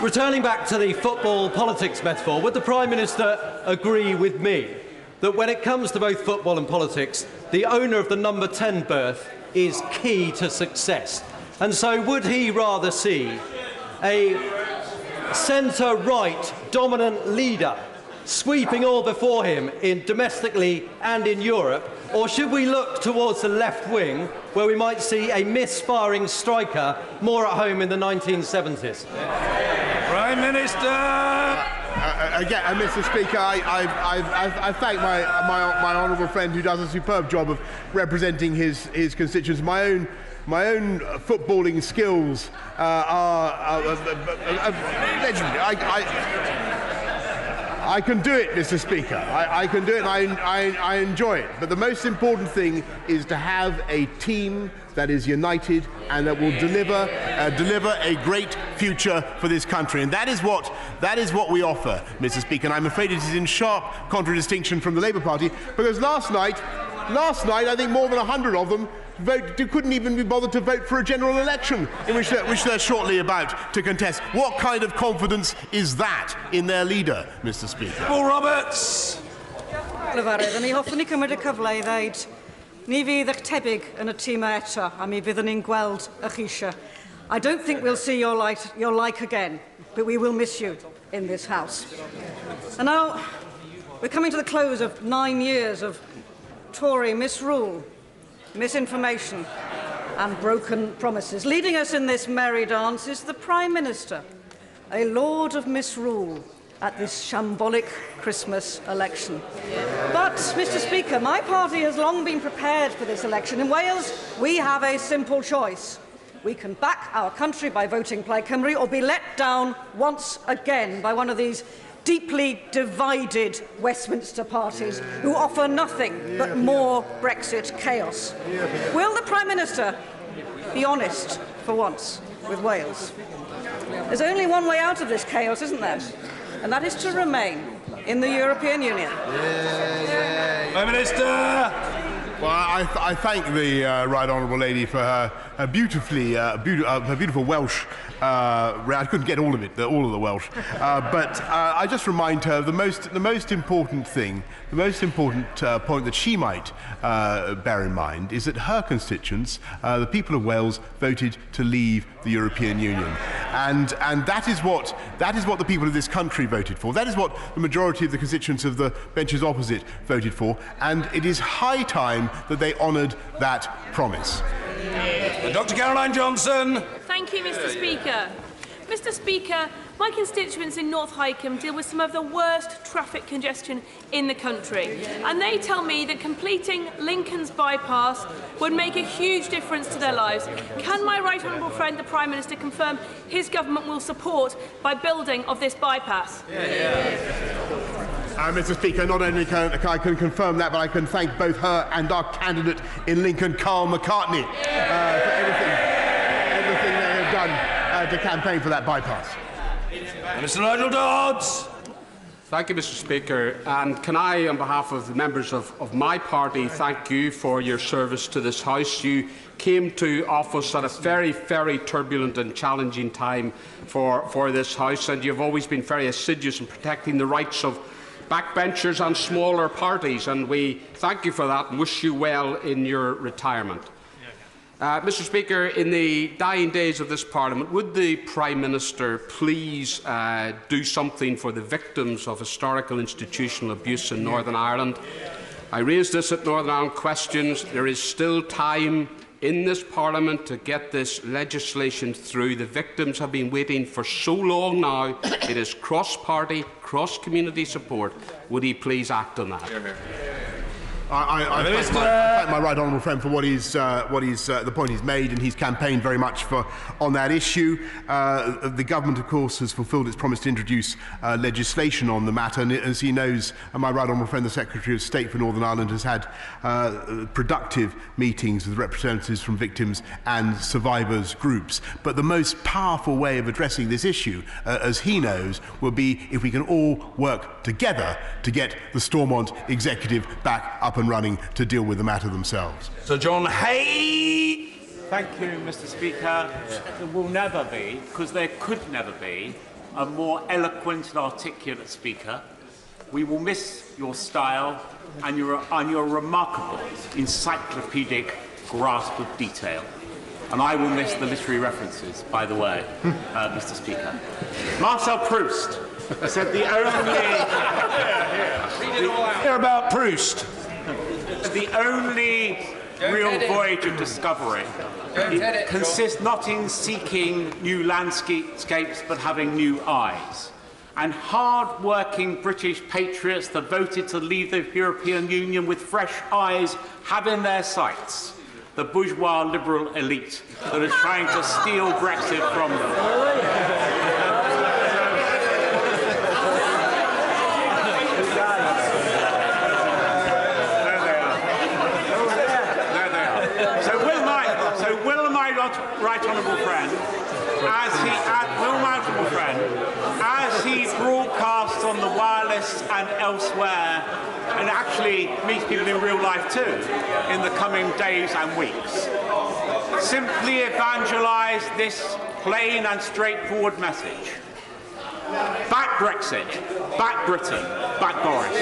Returning back to the football politics metaphor, would the Prime Minister agree with me that when it comes to both football and politics, the owner of the number 10 berth is key to success? And so would he rather see a centre-right dominant leader sweeping all before him domestically and in Europe, or should we look towards the left wing where we might see a misfiring striker more at home in the 1970s? Prime Minister! Again, Mr. Speaker, I thank my honourable friend who does a superb job of representing his constituents. My own footballing skills are legendary. I can do it, Mr. Speaker. I can do it, and I enjoy it. But the most important thing is to have a team that is united and that will deliver a great future for this country. And that is what we offer, Mr. Speaker. And I'm afraid it is in sharp contradistinction from the Labour Party, because last night, I think more than 100 of them couldn't even be bothered to vote for a general election in which they're shortly about to contest. What kind of confidence is that in their leader, Mr. Speaker? Paul Roberts! Lefarydd, ni hoffwn ni cymryd y cyfle I ddeud, ni fydd eich tebyg yn y tîm eto, a mi fyddwn ni'n gweld eich eisiau. I don't think we'll see your like again, but we will miss you in this House. And now, we're coming to the close of 9 years of Tory misrule, misinformation and broken promises. Leading us in this merry dance is the Prime Minister, a lord of misrule at this shambolic Christmas election. But, Mr. Speaker, my party has long been prepared for this election. In Wales, we have a simple choice. We can back our country by voting Plaid Cymru or be let down once again by one of these deeply divided Westminster parties who offer nothing but more Brexit chaos. Will the Prime Minister be honest for once with Wales? There's only one way out of this chaos, isn't there? And that is to remain in the European Union. Prime Minister! Well, I thank the Right Honourable Lady for her beautiful Welsh. I couldn't get all of it, all of the Welsh, but I just remind her of the most important thing, the most important point that she might bear in mind is that her constituents, the people of Wales, voted to leave the European Union, and that is what the people of this country voted for. That is what the majority of the constituents of the benches opposite voted for, and it is high time that they honoured that promise. Dr. Caroline Johnson. Thank you, Mr. Speaker. Mr. Speaker, my constituents in North Wycombe deal with some of the worst traffic congestion in the country, and they tell me that completing Lincoln's bypass would make a huge difference to their lives. Can my right honourable friend, the Prime Minister, confirm his government will support by building of this bypass? Mr. Speaker, not only can I confirm that, but I can thank both her and our candidate in Lincoln, Carl McCartney, for everything they have done to campaign for that bypass. Mr. Nigel Dodds. Thank you, Mr. Speaker. And can I, on behalf of the members of my party, thank you for your service to this House. You came to office at a very, very turbulent and challenging time for this House, and you've always been very assiduous in protecting the rights of backbenchers and smaller parties, and we thank you for that and wish you well in your retirement. Mr. Speaker, in the dying days of this Parliament, would the Prime Minister please do something for the victims of historical institutional abuse in Northern Ireland? I raised this at Northern Ireland Questions. There is still time in this Parliament to get this legislation through. The victims have been waiting for so long now. It is cross-party, cross-community support. Would he please act on that? I thank my right honourable friend for the point he's made, and he's campaigned very much on that issue. The government, of course, has fulfilled its promise to introduce legislation on the matter, and as he knows, my right honourable friend, the Secretary of State for Northern Ireland, has had productive meetings with representatives from victims and survivors groups. But the most powerful way of addressing this issue, as he knows, will be if we can all work together to get the Stormont executive back up and running to deal with the matter themselves. Sir John Hay. Thank you, Mr. Speaker. There will never be, because there could never be, a more eloquent and articulate Speaker. We will miss your style and your remarkable encyclopedic grasp of detail. And I will miss the literary references, by the way, Mr. Speaker. Marcel Proust said the about Proust. The only real voyage of discovery it consists not in seeking new landscapes but having new eyes. And hard-working British patriots that voted to leave the European Union with fresh eyes have in their sights the bourgeois liberal elite that is trying to steal Brexit from them. Right honourable friend, as he broadcasts on the wireless and elsewhere, and actually meets people in real life too, in the coming days and weeks, simply evangelise this plain and straightforward message. Back Brexit, back Britain, back Boris.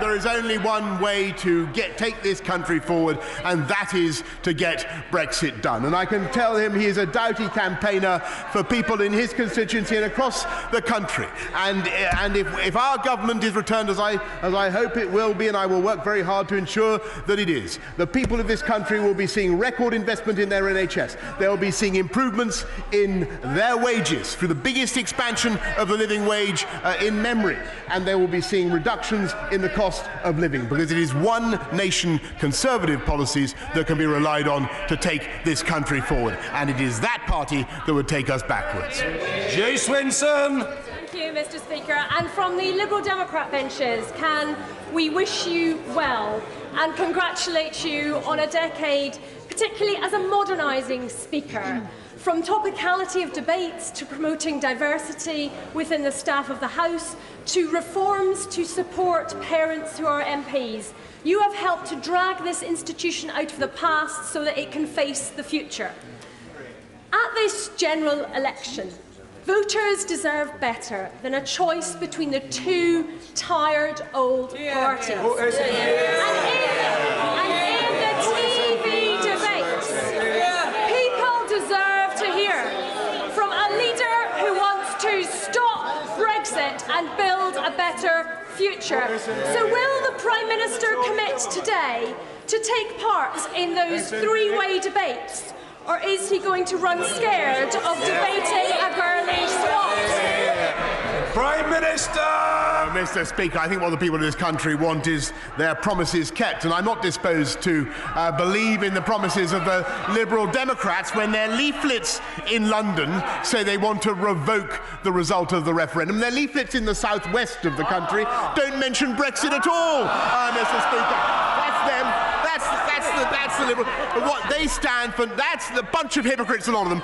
There is only one way to take this country forward, and that is to get Brexit done. And I can tell him he is a doughty campaigner for people in his constituency and across the country. And if our government is returned, as I hope it will be, and I will work very hard to ensure that it is, the people of this country will be seeing record investment in their NHS. They will be seeing improvements in their wages through the biggest expansion of the living wage in memory, and they will be seeing reductions in the cost of living, because it is one nation Conservative policies that can be relied on to take this country forward, and it is that party that would take us backwards. Jay Swinson. Thank you, Mr. Speaker. And from the Liberal Democrat benches, can we wish you well and congratulate you on a decade, particularly as a modernising Speaker. From topicality of debates to promoting diversity within the staff of the House, to reforms to support parents who are MPs, you have helped to drag this institution out of the past so that it can face the future. At this general election, voters deserve better than a choice between the two tired old parties. And in the TV debates, people deserve to hear from a leader who wants to stop Brexit and build a better future. So will the Prime Minister commit today to take part in those three-way debates? Or is he going to run scared of debating a girly swat? Prime Minister! Mr. Speaker, I think what the people of this country want is their promises kept, and I'm not disposed to believe in the promises of the Liberal Democrats when their leaflets in London say they want to revoke the result of the referendum. Their leaflets in the southwest of the country don't mention Brexit at all, Mr. Speaker. That's them. That's the Liberal. What they stand for, that's the bunch of hypocrites, a lot of them.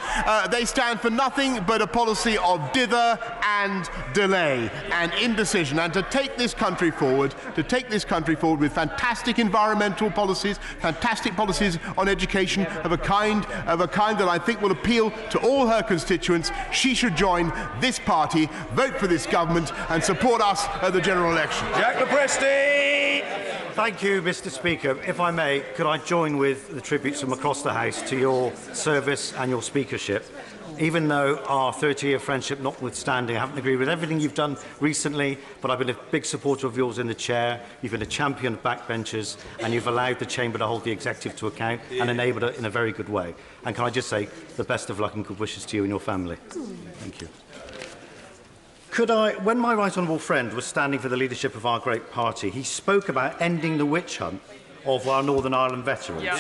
They stand for nothing but a policy of dither and delay and indecision, and to take this country forward, with fantastic environmental policies, fantastic policies on education of a kind that I think will appeal to all her constituents. She should join this party, vote for this government, and support us at the general election. Jack Lepresti. Thank you, Mr. Speaker. If I may, could I join with the tributes from across the House to your service and your speakership? Even though our 30-year friendship notwithstanding, I haven't agreed with everything you've done recently, but I've been a big supporter of yours in the chair. You've been a champion of backbenchers, and you've allowed the Chamber to hold the Executive to account and enabled it in a very good way. And can I just say the best of luck and good wishes to you and your family. Thank you. When my right honourable friend was standing for the leadership of our great party, he spoke about ending the witch hunt of our Northern Ireland veterans. Yeah.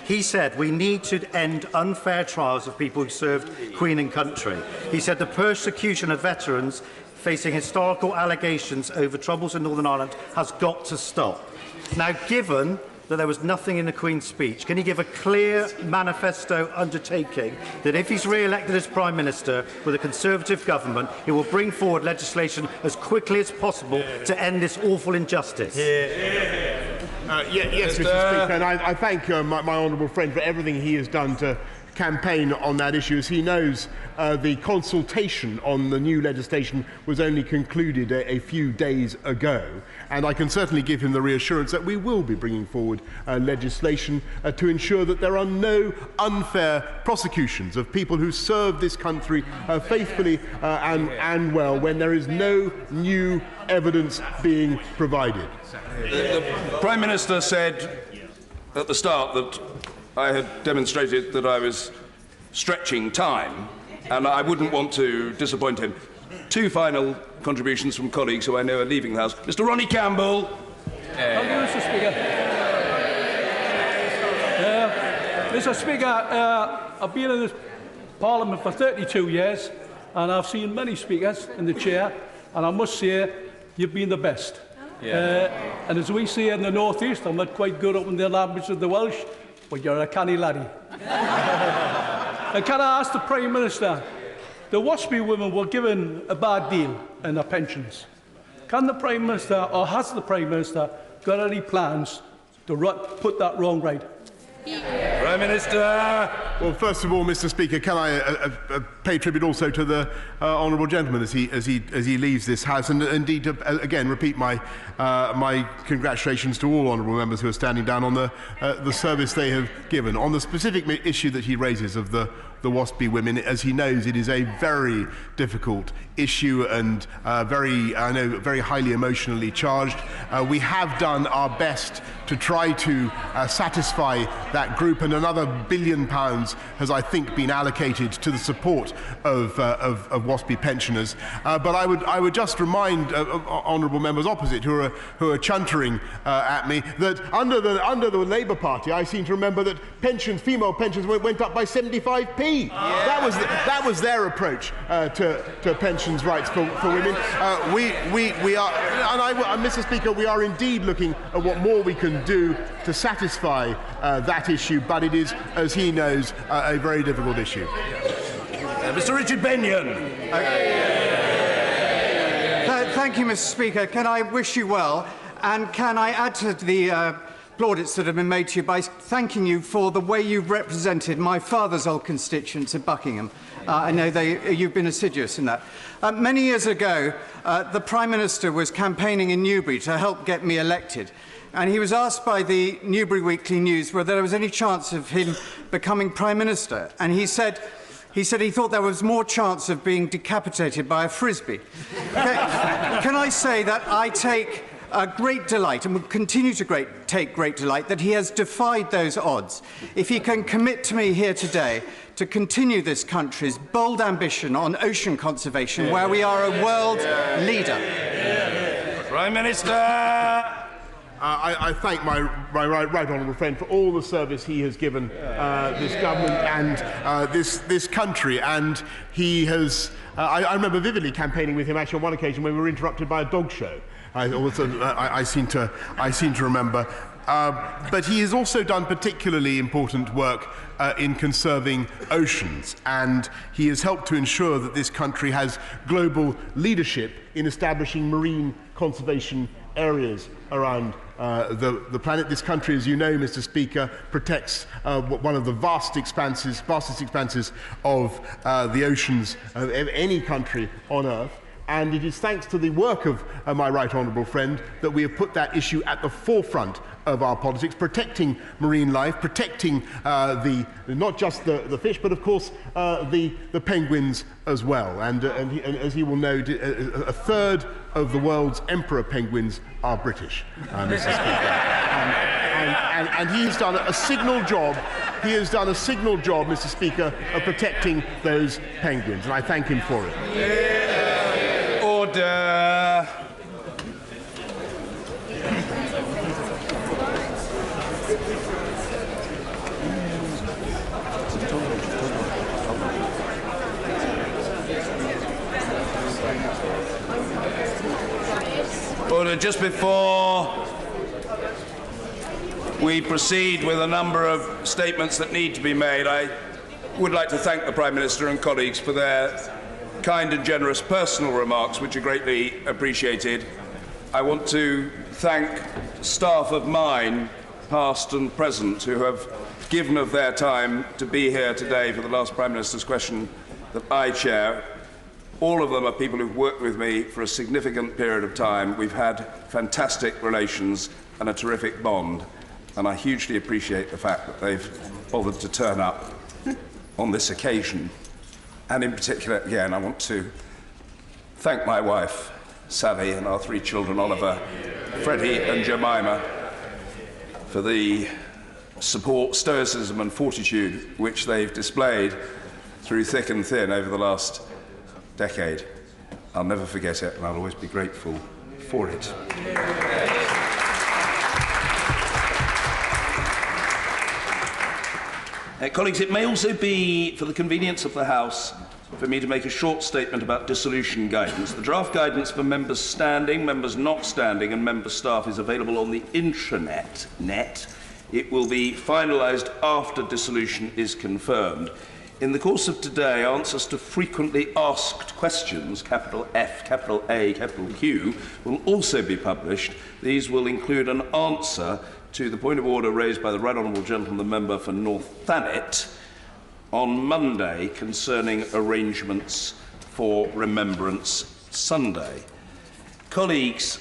He said we need to end unfair trials of people who served Queen and country. He said the persecution of veterans facing historical allegations over troubles in Northern Ireland has got to stop. Now, given that there was nothing in the Queen's speech? Can he give a clear manifesto undertaking that if he's re-elected as Prime Minister with a Conservative government, he will bring forward legislation as quickly as possible to end this awful injustice? Yes, Mr. Speaker, and I thank my honourable friend for everything he has done to campaign on that issue. As he knows, the consultation on the new legislation was only concluded a few days ago, and I can certainly give him the reassurance that we will be bringing forward legislation to ensure that there are no unfair prosecutions of people who serve this country faithfully and well when there is no new evidence being provided. The Prime Minister said at the start that I had demonstrated that I was stretching time, and I wouldn't want to disappoint him. Two final contributions from colleagues who I know are leaving the House. Mr. Ronnie Campbell. Thank you, Mr. Speaker. Mr. Speaker, I've been in this Parliament for 32 years, and I've seen many speakers in the chair, and I must say, you've been the best. And as we say in the North East, I'm not quite good up in the language of the Welsh, but you're a canny laddie. And can I ask the Prime Minister, the WASPI women were given a bad deal in their pensions. Can the Prime Minister, or has the Prime Minister, got any plans to put that wrong right? Prime Minister. Well, first of all, Mr. Speaker, can I pay tribute also to the honourable gentleman as he leaves this House, and indeed again repeat my congratulations to all honourable members who are standing down on the service they have given on the specific issue that he raises of the WASPI women. As he knows, it is a very difficult issue and very highly emotionally charged. We have done our best to try to satisfy that group, and another £1 billion has, I think, been allocated to the support of WASPI pensioners. But I would just remind honourable members opposite who are chuntering at me that under the Labour Party, I seem to remember that female pensions went up by 75p. That was their approach to pensions rights for women. We are, and Mr. Speaker, we are indeed looking at what more we can do to satisfy that issue, but it is, as he knows, a very difficult issue. Mr. Richard Benyon. Thank you, Mr. Speaker. Can I wish you well, and can I add to the plaudits that have been made to you by thanking you for the way you've represented my father's old constituents in Buckingham. I know you've been assiduous in that. Many years ago, the Prime Minister was campaigning in Newbury to help get me elected. And he was asked by the Newbury Weekly News whether there was any chance of him becoming Prime Minister. And he said he thought there was more chance of being decapitated by a frisbee. Can I say that I take great delight, and will continue to take great delight, that he has defied those odds. If he can commit to me here today to continue this country's bold ambition on ocean conservation, where we are a world leader. Prime Minister. I thank my right honourable friend for all the service he has given this government and this country, and he has. I remember vividly campaigning with him actually on one occasion when we were interrupted by a dog show. I seem to remember. But he has also done particularly important work in conserving oceans, and he has helped to ensure that this country has global leadership in establishing marine conservation areas around the planet. This country, as you know, Mr. Speaker, protects one of the vastest expanses of the oceans of any country on Earth. And it is thanks to the work of my right honourable friend that we have put that issue at the forefront of our politics, protecting marine life, protecting not just the fish, but of course the penguins as well. And as he will know, a third of the world's emperor penguins are British, Mr. Speaker. And he's done a signal job. He has done a signal job, Mr. Speaker, of protecting those penguins, and I thank him for it. Order. Order. Just before we proceed with a number of statements that need to be made, I would like to thank the Prime Minister and colleagues for their kind and generous personal remarks, which are greatly appreciated. I want to thank staff of mine, past and present, who have given of their time to be here today for the last Prime Minister's question that I chair. All of them are people who've worked with me for a significant period of time. We've had fantastic relations and a terrific bond, and I hugely appreciate the fact that they've bothered to turn up on this occasion. And in particular, again, I want to thank my wife, Sally, and our 3 children, Oliver, Freddie and Jemima, for the support, stoicism and fortitude which they've displayed through thick and thin over the last decade. I'll never forget it, and I'll always be grateful for it. Colleagues, it may also be for the convenience of the House for me to make a short statement about dissolution guidance. The draft guidance for members standing, members not standing and member staff is available on the intranet. It will be finalised after dissolution is confirmed. In the course of today, answers to frequently asked questions, capital F, capital A, capital Q, will also be published. These will include an answer to the point of order raised by the Right Honourable Gentleman, the member for North Thanet, on Monday concerning arrangements for Remembrance Sunday. Colleagues,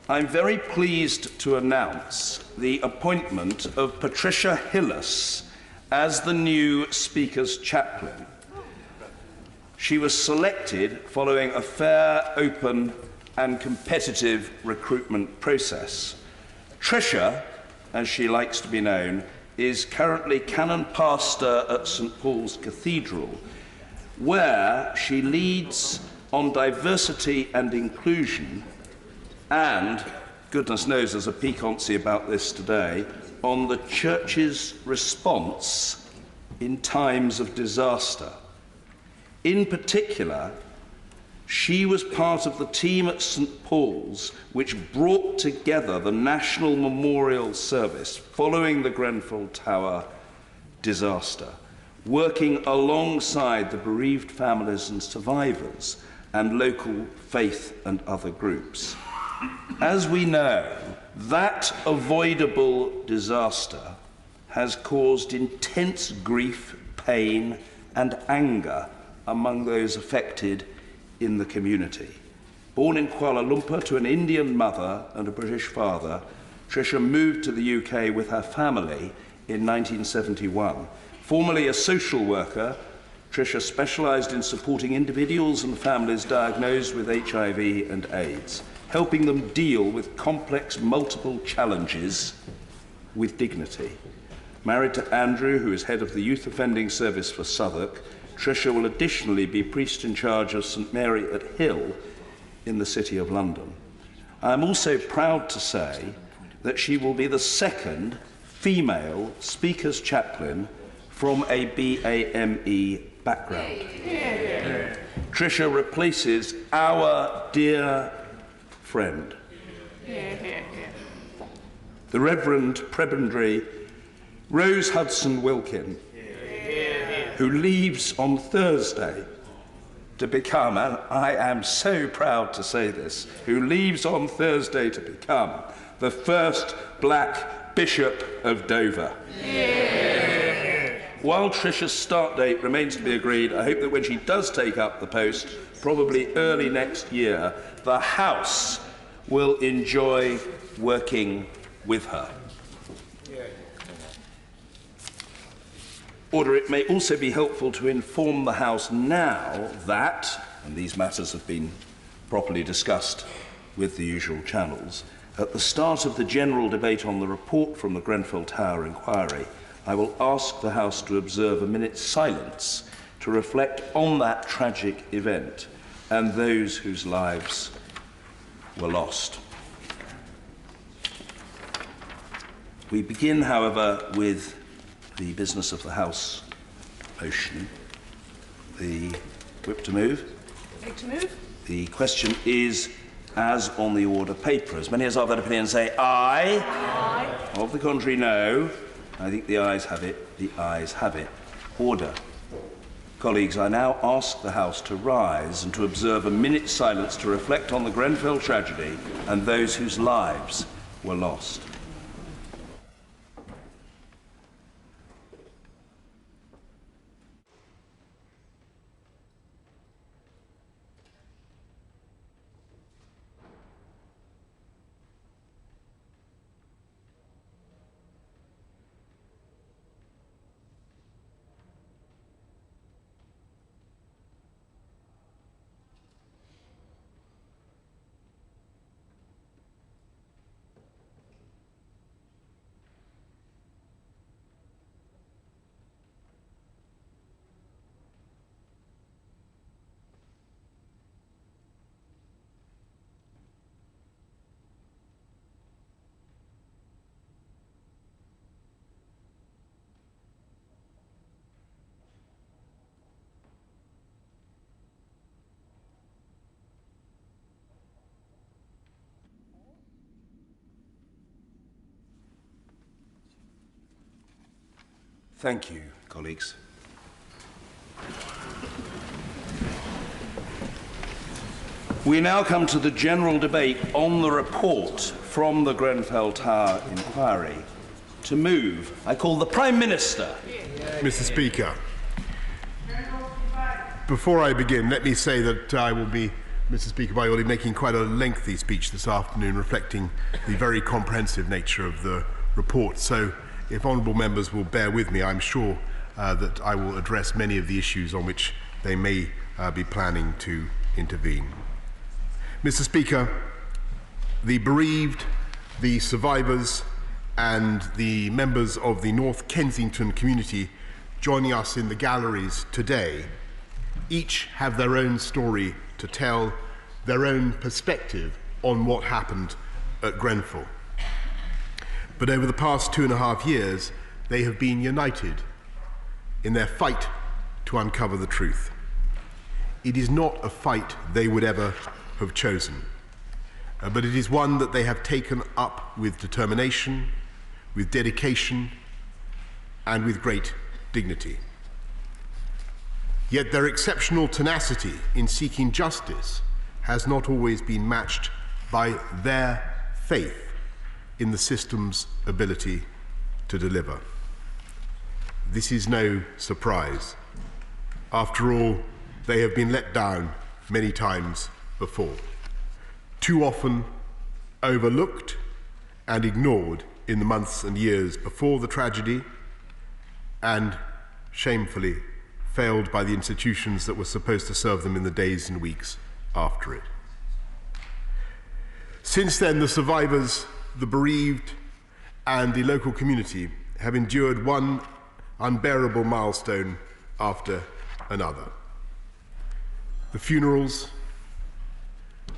I'm very pleased to announce the appointment of Patricia Hillis as the new Speaker's chaplain. She was selected following a fair, open and competitive recruitment process. Tricia, as she likes to be known, is currently canon pastor at St Paul's Cathedral, where she leads on diversity and inclusion and, goodness knows there's a piquancy about this today, on the Church's response in times of disaster. In particular, she was part of the team at St Paul's which brought together the National Memorial Service following the Grenfell Tower disaster, working alongside the bereaved families and survivors and local faith and other groups. As we know, that avoidable disaster has caused intense grief, pain and anger among those affected in the community. Born in Kuala Lumpur to an Indian mother and a British father, Tricia moved to the UK with her family in 1971. Formerly a social worker, Tricia specialised in supporting individuals and families diagnosed with HIV and AIDS, helping them deal with complex multiple challenges with dignity. Married to Andrew, who is head of the Youth Offending Service for Southwark, Tricia will additionally be priest in charge of St Mary at Hill in the City of London. I am also proud to say that she will be the second female Speaker's chaplain from a BAME background. Tricia replaces our dear friend, the Reverend Prebendary Rose Hudson Wilkin, who leaves on Thursday to become, and I am so proud to say this, who leaves on Thursday to become the first black Bishop of Dover. While Tricia's start date remains to be agreed, I hope that when she does take up the post, probably early next year, the House will enjoy working with her. Order, it may also be helpful to inform the House now that, and these matters have been properly discussed with the usual channels, at the start of the general debate on the report from the Grenfell Tower inquiry, I will ask the House to observe a minute's silence to reflect on that tragic event and those whose lives were lost. We begin, however, with the business of the House motion. The whip to move. Whip to move. The question is as on the order paper. As many as are of that opinion say aye. Aye. Of the contrary, no. I think the ayes have it. The ayes have it. Order. Colleagues, I now ask the House to rise and to observe a minute's silence to reflect on the Grenfell tragedy and those whose lives were lost. Thank you, colleagues. We now come to the general debate on the report from the Grenfell Tower inquiry. To move, I call the Prime Minister. Mr. Speaker, before I begin, let me say that I will be, Mr. Speaker, I will be making quite a lengthy speech this afternoon reflecting the very comprehensive nature of the report. So, if honourable members will bear with me, I'm sure that I will address many of the issues on which they may be planning to intervene. Mr. Speaker, the bereaved, the survivors and the members of the North Kensington community joining us in the galleries today each have their own story to tell, their own perspective on what happened at Grenfell. But over the past 2.5 years, they have been united in their fight to uncover the truth. It is not a fight they would ever have chosen, but it is one that they have taken up with determination, with dedication, and with great dignity. Yet their exceptional tenacity in seeking justice has not always been matched by their faith in the system's ability to deliver. This is no surprise. After all, they have been let down many times before, too often overlooked and ignored in the months and years before the tragedy, and shamefully failed by the institutions that were supposed to serve them in the days and weeks after it. Since then, the survivors, the bereaved, and the local community have endured one unbearable milestone after another. The funerals,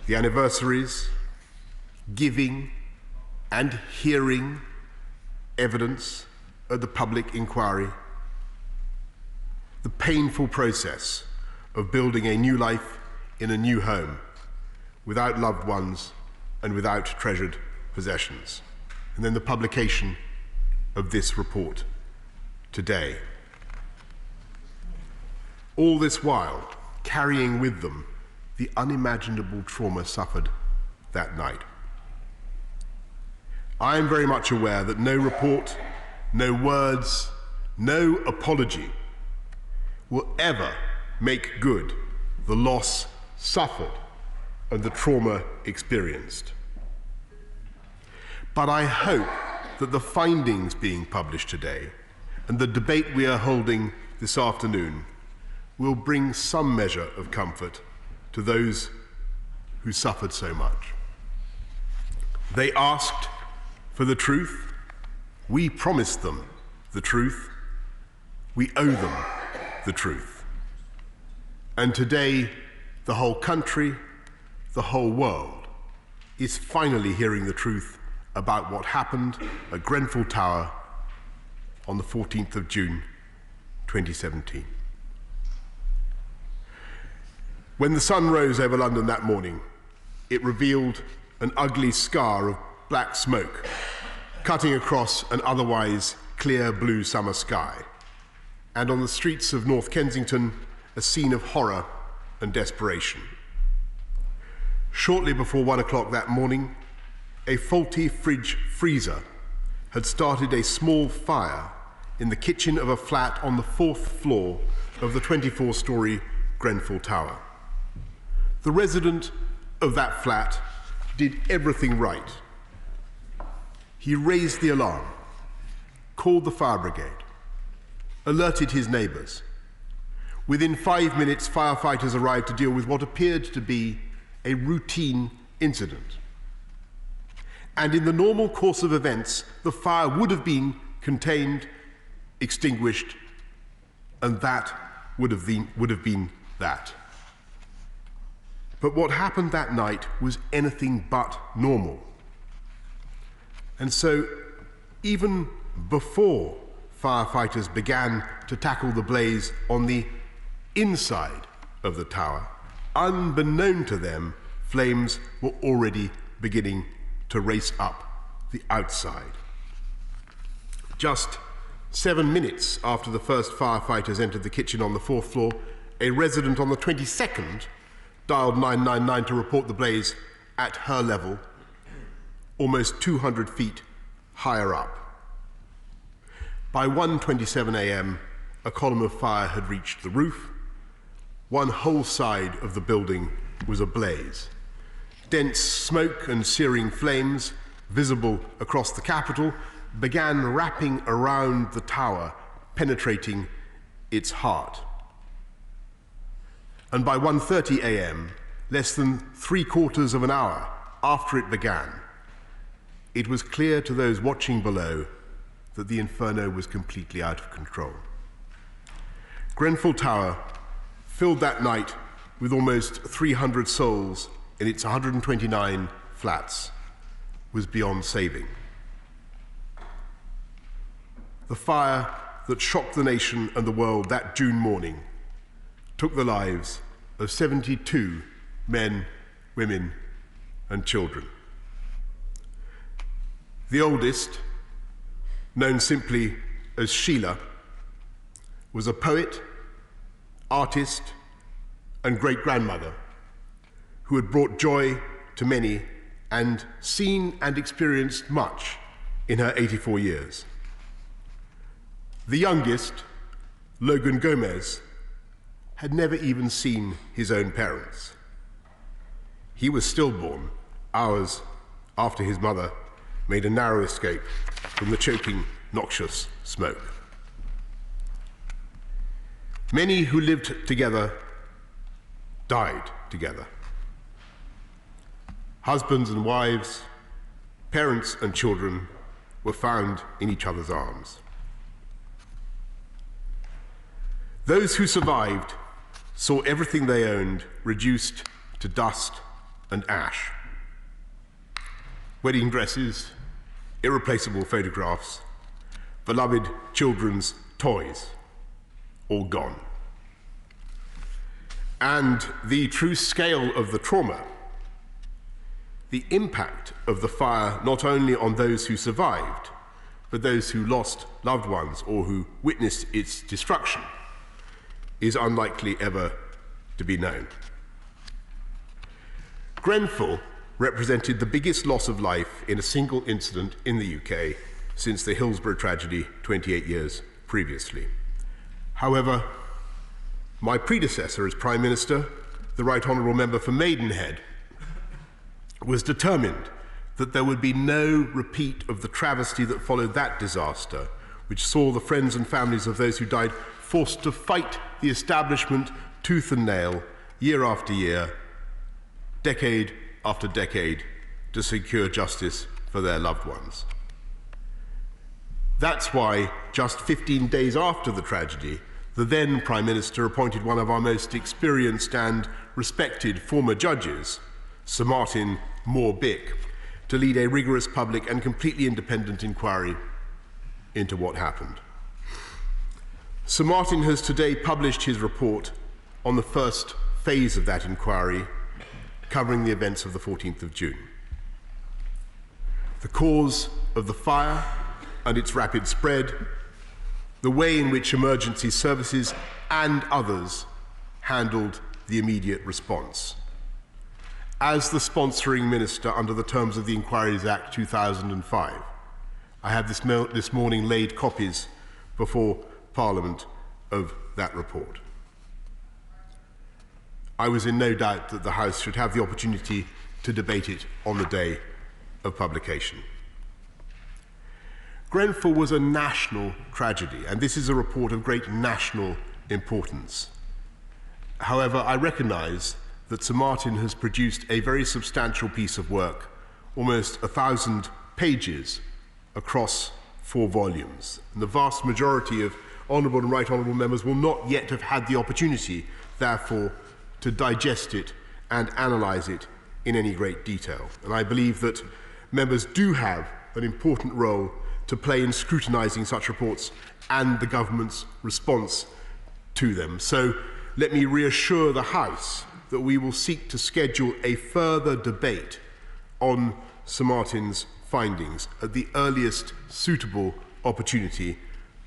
the anniversaries, giving and hearing evidence at the public inquiry, the painful process of building a new life in a new home without loved ones and without treasured possessions, and then the publication of this report today. All this while carrying with them the unimaginable trauma suffered that night. I am very much aware that no report, no words, no apology will ever make good the loss suffered and the trauma experienced. But I hope that the findings being published today and the debate we are holding this afternoon will bring some measure of comfort to those who suffered so much. They asked for the truth. We promised them the truth. We owe them the truth. And today, the whole country, the whole world, is finally hearing the truth about what happened at Grenfell Tower on the 14th of June, 2017. When the sun rose over London that morning, it revealed an ugly scar of black smoke cutting across an otherwise clear blue summer sky, and on the streets of North Kensington, a scene of horror and desperation. Shortly before 1 o'clock that morning, a faulty fridge freezer had started a small fire in the kitchen of a flat on the 4th floor of the 24-storey Grenfell Tower. The resident of that flat did everything right. He raised the alarm, called the fire brigade, alerted his neighbours. Within 5 minutes, firefighters arrived to deal with what appeared to be a routine incident. And in the normal course of events, the fire would have been contained, extinguished, and that would have been that. But what happened that night was anything but normal. And so, even before firefighters began to tackle the blaze on the inside of the tower, unbeknown to them, flames were already beginning to race up the outside. Just 7 minutes after the first firefighters entered the kitchen on the 4th floor, a resident on the 22nd dialed 999 to report the blaze at her level, almost 200 feet higher up. By 1:27 a.m., a column of fire had reached the roof. One whole side of the building was ablaze. Dense smoke and searing flames, visible across the capital, began wrapping around the tower, penetrating its heart. And by 1:30 a.m., less than 3/4 of an hour after it began, it was clear to those watching below that the inferno was completely out of control. Grenfell Tower, filled that night with almost 300 souls in its 129 flats, was beyond saving. The fire that shocked the nation and the world that June morning took the lives of 72 men, women, and children. The oldest, known simply as Sheila, was a poet, artist, and great-grandmother who had brought joy to many and seen and experienced much in her 84 years. The youngest, Logan Gomez, had never even seen his own parents. He was stillborn hours after his mother made a narrow escape from the choking, noxious smoke. Many who lived together died together. Husbands and wives, parents and children were found in each other's arms. Those who survived saw everything they owned reduced to dust and ash. Wedding dresses, irreplaceable photographs, beloved children's toys, all gone. And the true scale of the trauma, the impact of the fire not only on those who survived, but those who lost loved ones or who witnessed its destruction, is unlikely ever to be known. Grenfell represented the biggest loss of life in a single incident in the UK since the Hillsborough tragedy 28 years previously. However, my predecessor as Prime Minister, the Right Honourable Member for Maidenhead, was determined that there would be no repeat of the travesty that followed that disaster, which saw the friends and families of those who died forced to fight the establishment tooth and nail, year after year, decade after decade, to secure justice for their loved ones. That's why, just 15 days after the tragedy, the then Prime Minister appointed one of our most experienced and respected former judges, Sir Martin Moore-Bick, to lead a rigorous public and completely independent inquiry into what happened. Sir Martin has today published his report on the first phase of that inquiry, covering the events of the 14th of June. The cause of the fire and its rapid spread, the way in which emergency services and others handled the immediate response. As the sponsoring minister under the terms of the Inquiries Act 2005, I have this morning laid copies before Parliament of that report. I was in no doubt that the House should have the opportunity to debate it on the day of publication. Grenfell was a national tragedy, and this is a report of great national importance. However, I recognise that Sir Martin has produced a very substantial piece of work, almost 1,000 pages across 4 volumes. And the vast majority of honourable and right honourable members will not yet have had the opportunity, therefore, to digest it and analyse it in any great detail. And I believe that members do have an important role to play in scrutinising such reports and the government's response to them. So let me reassure the House that we will seek to schedule a further debate on Sir Martin's findings at the earliest suitable opportunity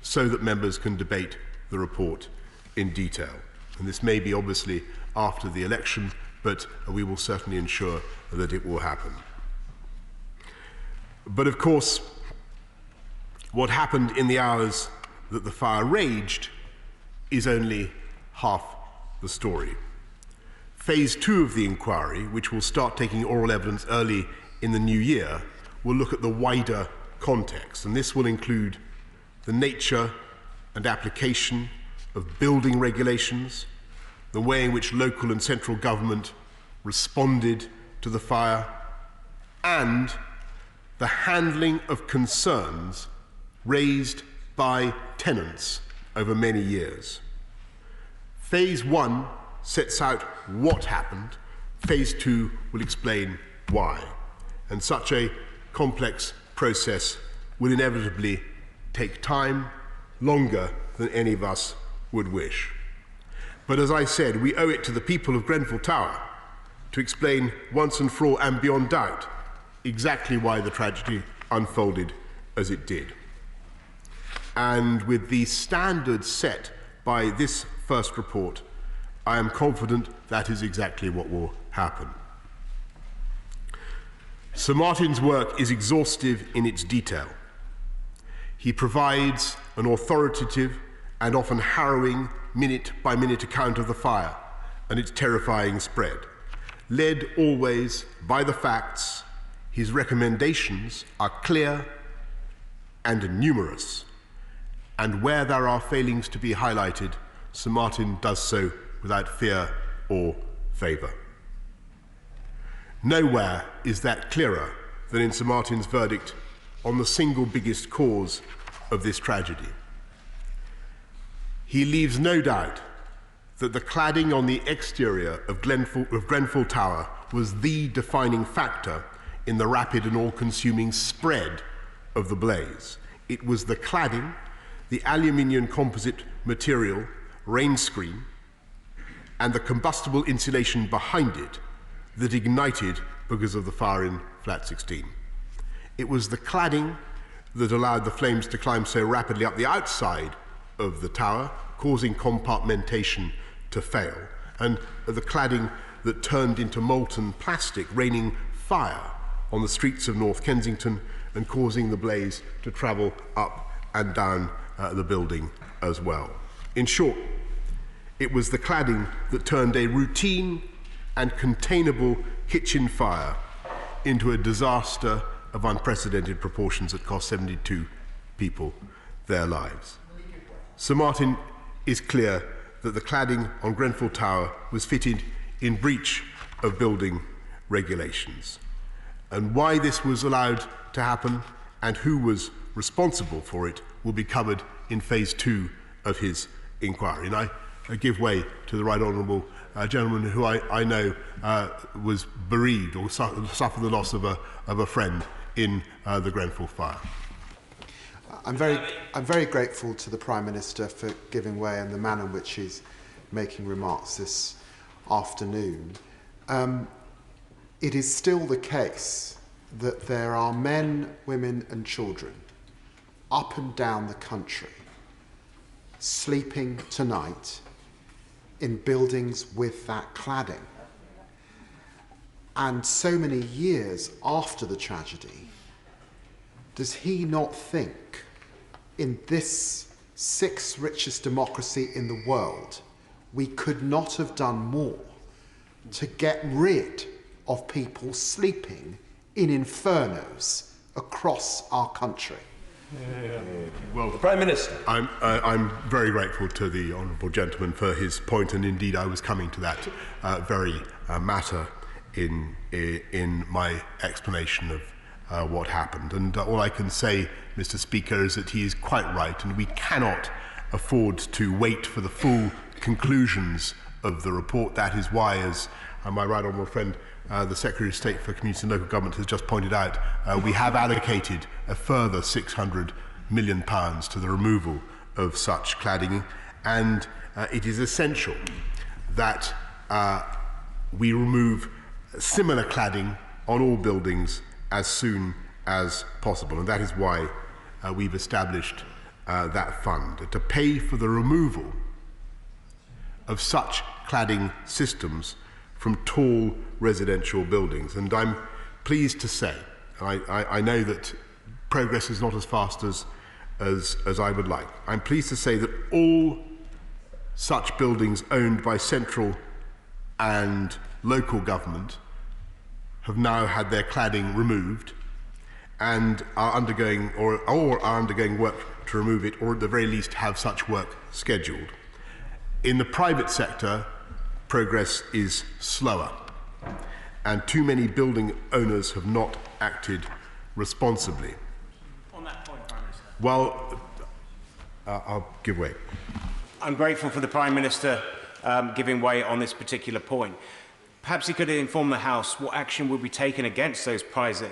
so that members can debate the report in detail. And this may be obviously after the election, but we will certainly ensure that it will happen. But of course, what happened in the hours that the fire raged is only half the story. Phase 2 of the inquiry, which will start taking oral evidence early in the new year, will look at the wider context, and this will include the nature and application of building regulations, the way in which local and central government responded to the fire, and the handling of concerns raised by tenants over many years. Phase 1 sets out what happened. Phase 2 will explain why. And such a complex process will inevitably take time, longer than any of us would wish. But as I said, we owe it to the people of Grenfell Tower to explain once and for all and beyond doubt exactly why the tragedy unfolded as it did. And with the standards set by this first report, I am confident that is exactly what will happen. Sir Martin's work is exhaustive in its detail. He provides an authoritative and often harrowing minute-by-minute account of the fire and its terrifying spread. Led always by the facts, his recommendations are clear and numerous, and where there are failings to be highlighted, Sir Martin does so without fear or favour. Nowhere is that clearer than in Sir Martin's verdict on the single biggest cause of this tragedy. He leaves no doubt that the cladding on the exterior of Grenfell Tower was the defining factor in the rapid and all-consuming spread of the blaze. It was the cladding, the aluminium composite material, rain screen, and the combustible insulation behind it that ignited because of the fire in Flat 16. It was the cladding that allowed the flames to climb so rapidly up the outside of the tower, causing compartmentation to fail, and the cladding that turned into molten plastic, raining fire on the streets of North Kensington and causing the blaze to travel up and down the building as well. In short, it was the cladding that turned a routine and containable kitchen fire into a disaster of unprecedented proportions that cost 72 people their lives. Sir Martin is clear that the cladding on Grenfell Tower was fitted in breach of building regulations. And why this was allowed to happen and who was responsible for it will be covered in phase 2 of his inquiry. And I give way to the Right Honourable gentleman who I know was bereaved or suffered the loss of a friend in the Grenfell fire. I'm very grateful to the Prime Minister for giving way in the manner in which he's making remarks this afternoon. it is still the case that there are men, women and children up and down the country sleeping tonight in buildings with that cladding. And so many years after the tragedy, does he not think in this sixth richest democracy in the world, we could not have done more to get rid of people sleeping in infernos across our country? Well, the Prime Minister. I'm very grateful to the honourable gentleman for his point, and indeed I was coming to that very matter in my explanation of what happened. And all I can say, Mr. Speaker, is that he is quite right, and we cannot afford to wait for the full conclusions of the report. That is why, as my right honourable friend, the Secretary of State for Community and Local Government has just pointed out, we have allocated a further £600 million to the removal of such cladding, and it is essential that we remove similar cladding on all buildings as soon as possible, and that is why we've established that fund to pay for the removal of such cladding systems from tall residential buildings. And I'm pleased to say, I know that progress is not as fast as I would like. I'm pleased to say that all such buildings owned by central and local government have now had their cladding removed and are undergoing or are undergoing work to remove it, or at the very least have such work scheduled. In the private sector, progress is slower, and too many building owners have not acted responsibly. On that point, Prime Minister. Well, I'll give way. I'm grateful for the Prime Minister giving way on this particular point. Perhaps he could inform the House what action will be taken against those private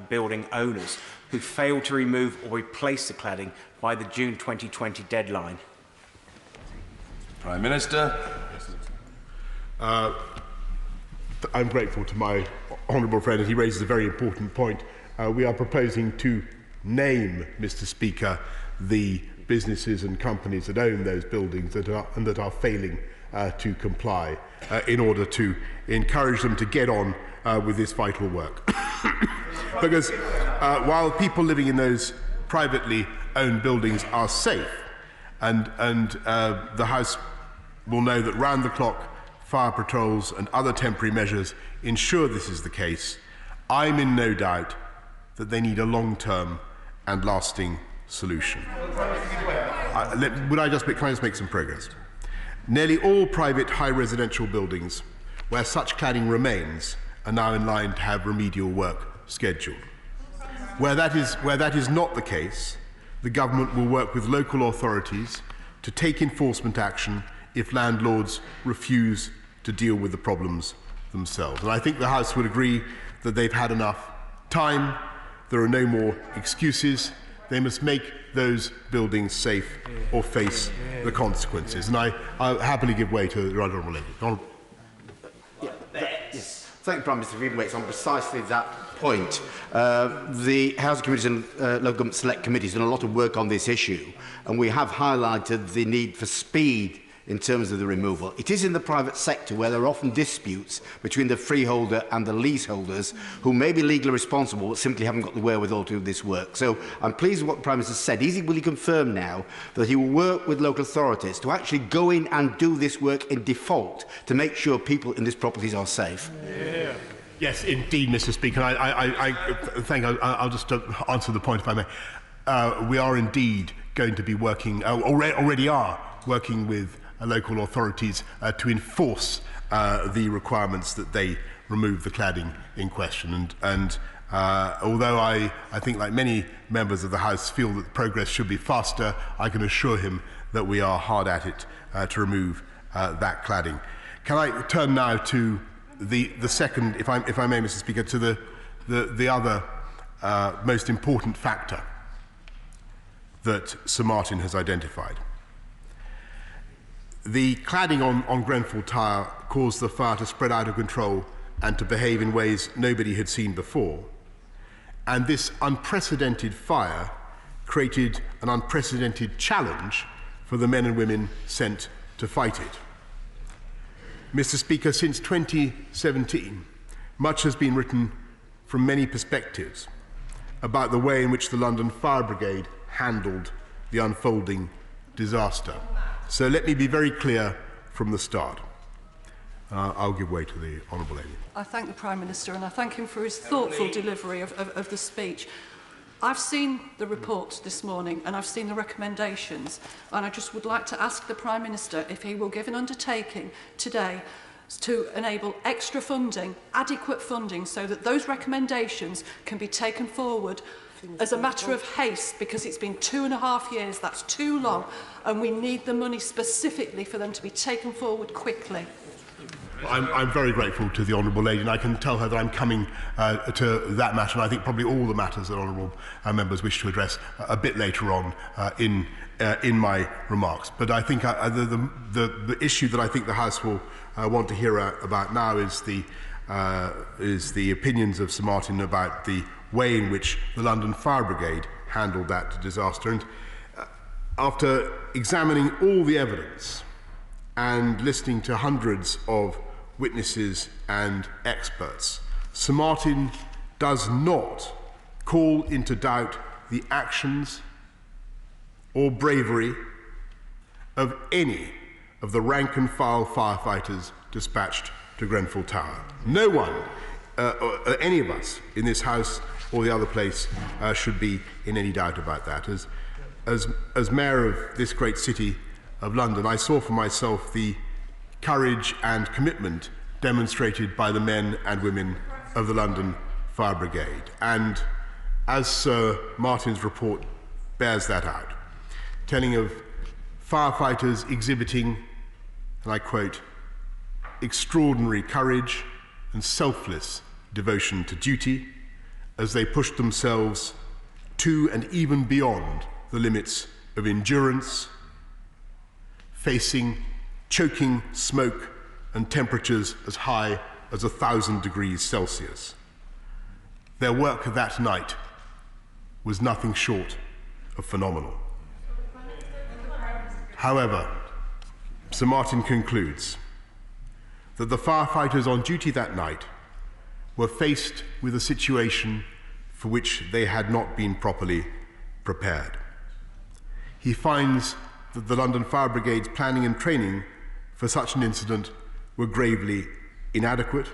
building owners who failed to remove or replace the cladding by the June 2020 deadline. Prime Minister. I'm grateful to my honourable friend, and he raises a very important point. We are proposing to name, Mr. Speaker, the businesses and companies that own those buildings that are failing to comply, in order to encourage them to get on with this vital work. Because while people living in those privately owned buildings are safe, and the House will know that round-the-clock fire patrols and other temporary measures ensure this is the case, I'm in no doubt that they need a long-term and lasting solution. Can I just make some progress? Nearly all private high residential buildings where such cladding remains are now in line to have remedial work scheduled. Where that is not the case, the government will work with local authorities to take enforcement action if landlords refuse to deal with the problems themselves. And I think the House would agree that they've had enough time. There are no more excuses. They must make those buildings safe or face the consequences. And I'll happily give way to the Right Honourable Lady. Yes. Thank you, Prime Minister, for giving way on precisely that point. The Housing Committees and Local Government Select Committees have done a lot of work on this issue, and we have highlighted the need for speed in terms of the removal. It is in the private sector where there are often disputes between the freeholder and the leaseholders who may be legally responsible but simply haven't got the wherewithal to do this work. So I'm pleased with what the Prime Minister said. Will he confirm now that he will work with local authorities to actually go in and do this work in default to make sure people in these properties are safe? Yeah. Yes, indeed, Mr. Speaker. I'll just answer the point, if I may. We are indeed going to be working, already are working with local authorities to enforce the requirements that they remove the cladding in question. And although I think, like many members of the House, feel that progress should be faster, I can assure him that we are hard at it to remove that cladding. Can I turn now to the second, if I may, Mr. Speaker, to the other most important factor that Sir Martin has identified? The cladding on Grenfell Tower caused the fire to spread out of control and to behave in ways nobody had seen before. And this unprecedented fire created an unprecedented challenge for the men and women sent to fight it. Mr. Speaker, since 2017, much has been written from many perspectives about the way in which the London Fire Brigade handled the unfolding disaster. So let me be very clear from the start. I'll give way to the Honourable Lady. I thank the Prime Minister and I thank him for his thoughtful delivery of the speech. I've seen the report this morning and I've seen the recommendations, and I just would like to ask the Prime Minister if he will give an undertaking today to enable extra funding, adequate funding, so that those recommendations can be taken forward as a matter of haste, because it's been 2.5 years, that's too long, and we need the money specifically for them to be taken forward quickly. I'm very grateful to the Honourable Lady, and I can tell her that I'm coming to that matter, and I think probably all the matters that Honourable members wish to address a bit later on in my remarks. But I think the issue that I think the House will want to hear about now is the opinions of Sir Martin about the way in which the London Fire Brigade handled that disaster. And after examining all the evidence and listening to hundreds of witnesses and experts, Sir Martin does not call into doubt the actions or bravery of any of the rank-and-file firefighters dispatched to Grenfell Tower. No one, any of us in this House or the other place, should be in any doubt about that. As Mayor of this great city of London, I saw for myself the courage and commitment demonstrated by the men and women of the London Fire Brigade. And as Sir Martin's report bears that out, telling of firefighters exhibiting, and I quote, extraordinary courage and selfless devotion to duty as they pushed themselves to and even beyond the limits of endurance, facing choking smoke and temperatures as high as 1,000 degrees Celsius. Their work that night was nothing short of phenomenal. However, Sir Martin concludes that the firefighters on duty that night were faced with a situation for which they had not been properly prepared. He finds that the London Fire Brigade's planning and training for such an incident were gravely inadequate,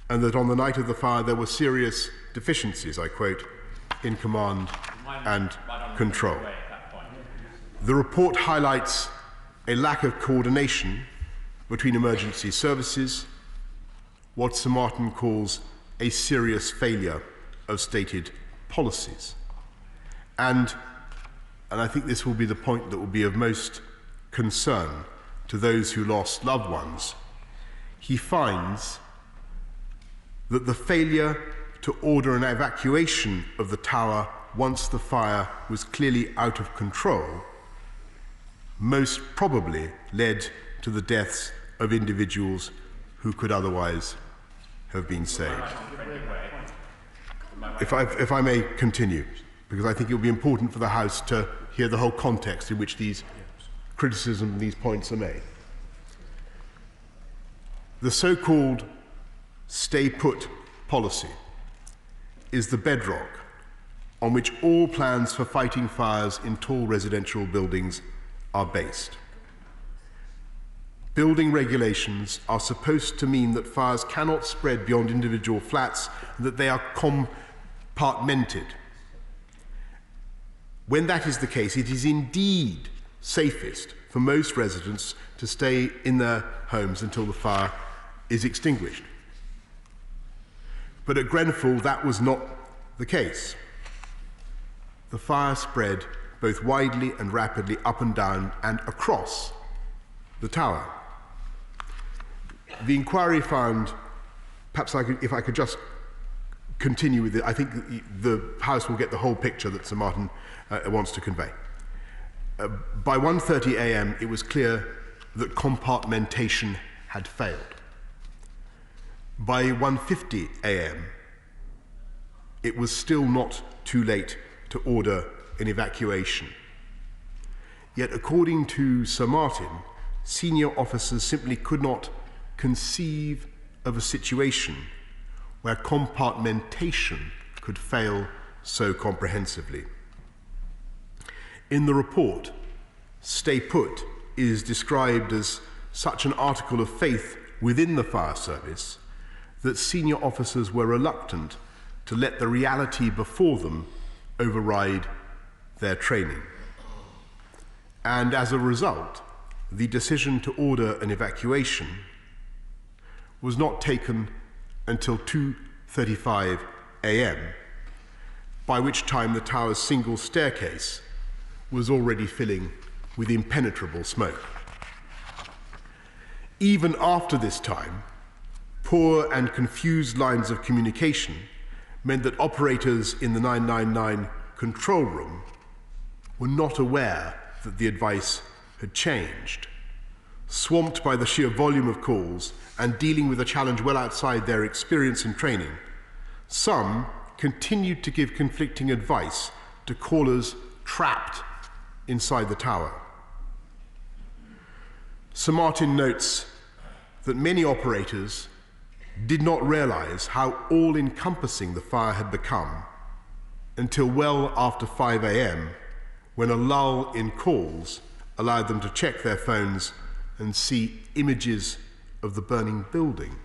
and that on the night of the fire there were serious deficiencies, I quote, in command and control. The report highlights a lack of coordination between emergency services, what Sir Martin calls a serious failure of stated policies. And I think this will be the point that will be of most concern to those who lost loved ones. He finds that the failure to order an evacuation of the tower once the fire was clearly out of control most probably led to the deaths of individuals who could otherwise have been saved. If I may continue, because I think it will be important for the House to hear the whole context in which these criticisms and these points are made. The so-called stay-put policy is the bedrock on which all plans for fighting fires in tall residential buildings are based. Building regulations are supposed to mean that fires cannot spread beyond individual flats and that they are compartmented. When that is the case, it is indeed safest for most residents to stay in their homes until the fire is extinguished. But at Grenfell, that was not the case. The fire spread both widely and rapidly up and down and across the tower. The inquiry found, perhaps if I could just continue with it, I think the House will get the whole picture that Sir Martin wants to convey. By 1:30 a.m. it was clear that compartmentation had failed. By 1:50 a.m., it was still not too late to order an evacuation. Yet, according to Sir Martin, senior officers simply could not conceive of a situation where compartmentation could fail so comprehensively. In the report, Stay Put is described as such an article of faith within the fire service that senior officers were reluctant to let the reality before them override their training. And as a result, the decision to order an evacuation was not taken until 2:35 a.m., by which time the tower's single staircase was already filling with impenetrable smoke. Even after this time, poor and confused lines of communication meant that operators in the 999 control room were not aware that the advice had changed. Swamped by the sheer volume of calls and dealing with a challenge well outside their experience and training, some continued to give conflicting advice to callers trapped inside the tower. Sir Martin notes that many operators did not realize how all-encompassing the fire had become until well after 5 a.m., when a lull in calls allowed them to check their phones and see images of the burning building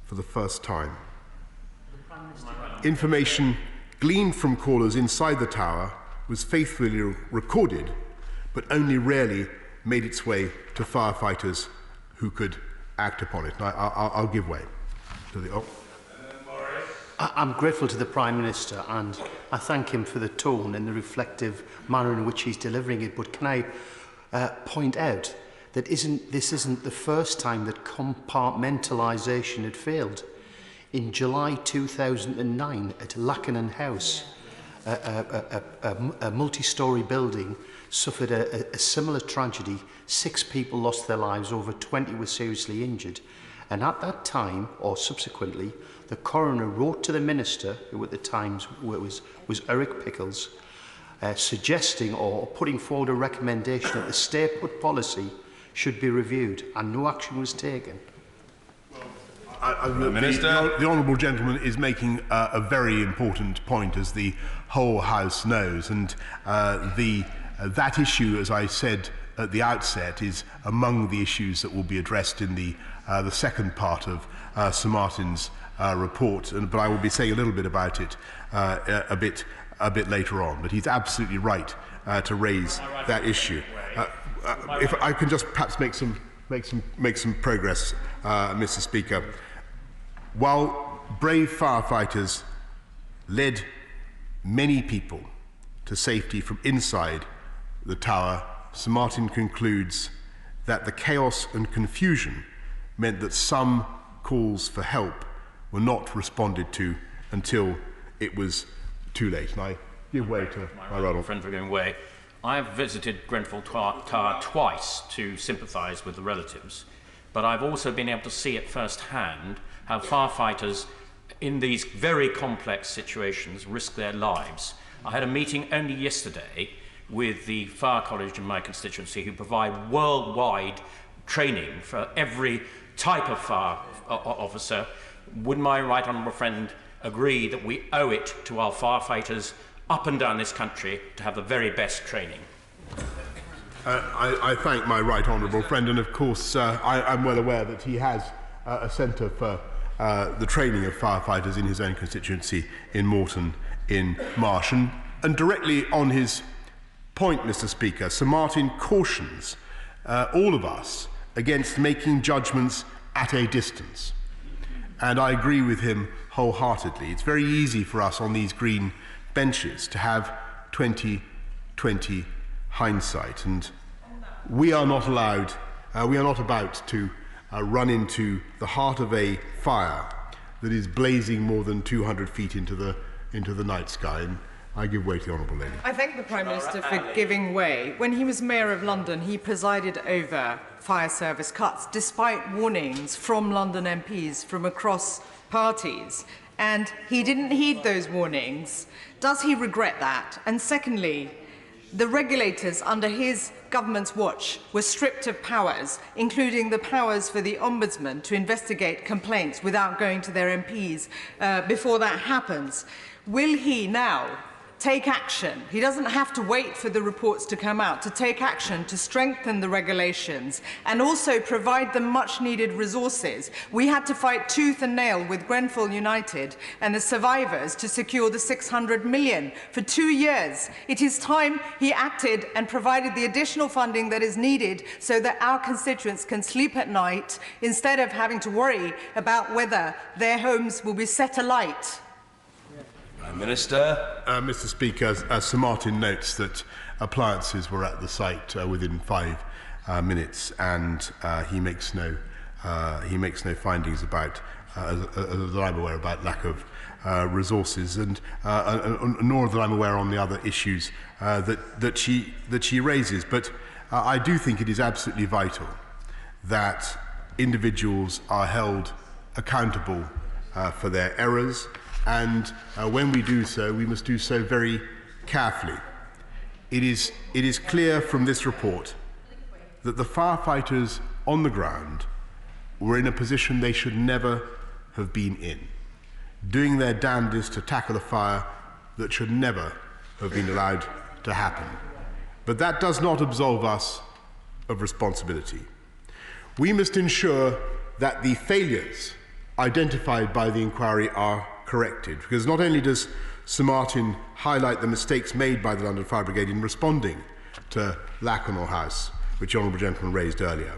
for the first time. Information gleaned from callers inside the tower was faithfully recorded, but only rarely made its way to firefighters who could act upon it. I'll give way to the... I'm grateful to the Prime Minister, and I thank him for the tone and the reflective manner in which he's delivering it. But can I point out that this isn't the first time that compartmentalisation had failed. In July 2009, at Lackinen House, a multi-storey building suffered a similar tragedy. 6 people lost their lives, over 20 were seriously injured. And at that time, or subsequently, the coroner wrote to the minister, who at the time was Eric Pickles, suggesting or putting forward a recommendation that the stay-put policy should be reviewed, and no action was taken. The honourable gentleman is making a very important point, as the whole House knows, and that issue, as I said at the outset, is among the issues that will be addressed in the second part of Sir Martin's report, but I will be saying a little bit about it a bit later on. But he's absolutely right to raise that issue. If I can just perhaps make some progress, Mr. Speaker. While brave firefighters led many people to safety from inside the tower, Sir Martin concludes that the chaos and confusion meant that some calls for help were not responded to until it was too late. And I give way to my right friend for giving way. I have visited Grenfell Tower twice to sympathise with the relatives, but I've also been able to see at first hand how firefighters in these very complex situations risk their lives. I had a meeting only yesterday with the Fire College in my constituency, who provide worldwide training for every type of fire officer. Would my right honourable friend agree that we owe it to our firefighters up and down this country to have the very best training? I thank my right honourable friend, and of course I'm well aware that he has a centre for the training of firefighters in his own constituency in Moreton in Marsh. And directly on his point, Mr. Speaker, Sir Martin cautions all of us against making judgments at a distance. And I agree with him wholeheartedly. It's very easy for us on these green benches to have 20/20 hindsight, and we are not allowed, we are not about to run into the heart of a fire that is blazing more than 200 feet into the night sky. And I give way to the Honourable Lady. I thank the Prime Minister for giving way. When he was Mayor of London, he presided over fire service cuts, despite warnings from London MPs from across parties. And he didn't heed those warnings. Does he regret that? And secondly, the regulators under his government's watch were stripped of powers, including the powers for the Ombudsman to investigate complaints without going to their MPs before that happens. Will he now take action? He doesn't have to wait for the reports to come out, to take action to strengthen the regulations and also provide them much-needed resources. We had to fight tooth and nail with Grenfell United and the survivors to secure the 600 million for 2 years. It is time he acted and provided the additional funding that is needed so that our constituents can sleep at night instead of having to worry about whether their homes will be set alight. Prime Minister. Mr. Speaker, Sir Martin notes that appliances were at the site within 5 minutes, and he makes no findings about, that I'm aware, about lack of resources, and nor that I'm aware on the other issues that she raises. But I do think it is absolutely vital that individuals are held accountable for their errors. And when we do so, we must do so very carefully. It is clear from this report that the firefighters on the ground were in a position they should never have been in, doing their damnedest to tackle a fire that should never have been allowed to happen. But that does not absolve us of responsibility. We must ensure that the failures identified by the inquiry are corrected, because not only does Sir Martin highlight the mistakes made by the London Fire Brigade in responding to Lacanau House, which the Honourable Gentleman raised earlier,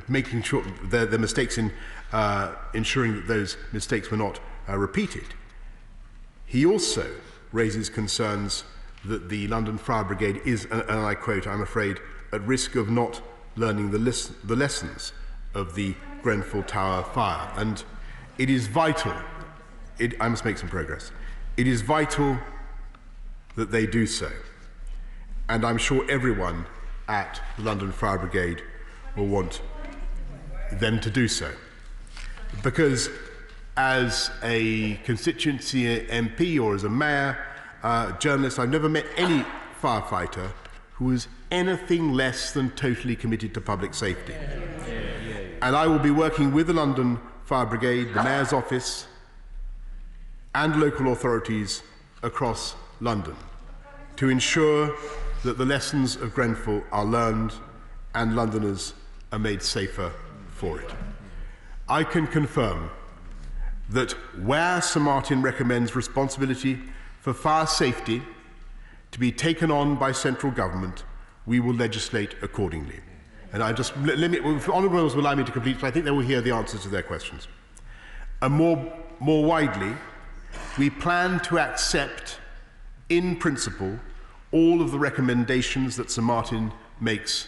making sure the mistakes in ensuring that those mistakes were not repeated. He also raises concerns that the London Fire Brigade is, and I quote, "I'm afraid, at risk of not learning the lessons of the Grenfell Tower fire." And it is vital, I must make some progress, it is vital that they do so. And I'm sure everyone at the London Fire Brigade will want them to do so. Because as a constituency MP or as a mayor, journalist, I've never met any firefighter who was anything less than totally committed to public safety. And I will be working with the London Fire Brigade, the Mayor's Office, and local authorities across London to ensure that the lessons of Grenfell are learned and Londoners are made safer for it. I can confirm that where Sir Martin recommends responsibility for fire safety to be taken on by central government, we will legislate accordingly. And I just if honourable members will allow me to complete, I think they will hear the answers to their questions. And more widely, we plan to accept, in principle, all of the recommendations that Sir Martin makes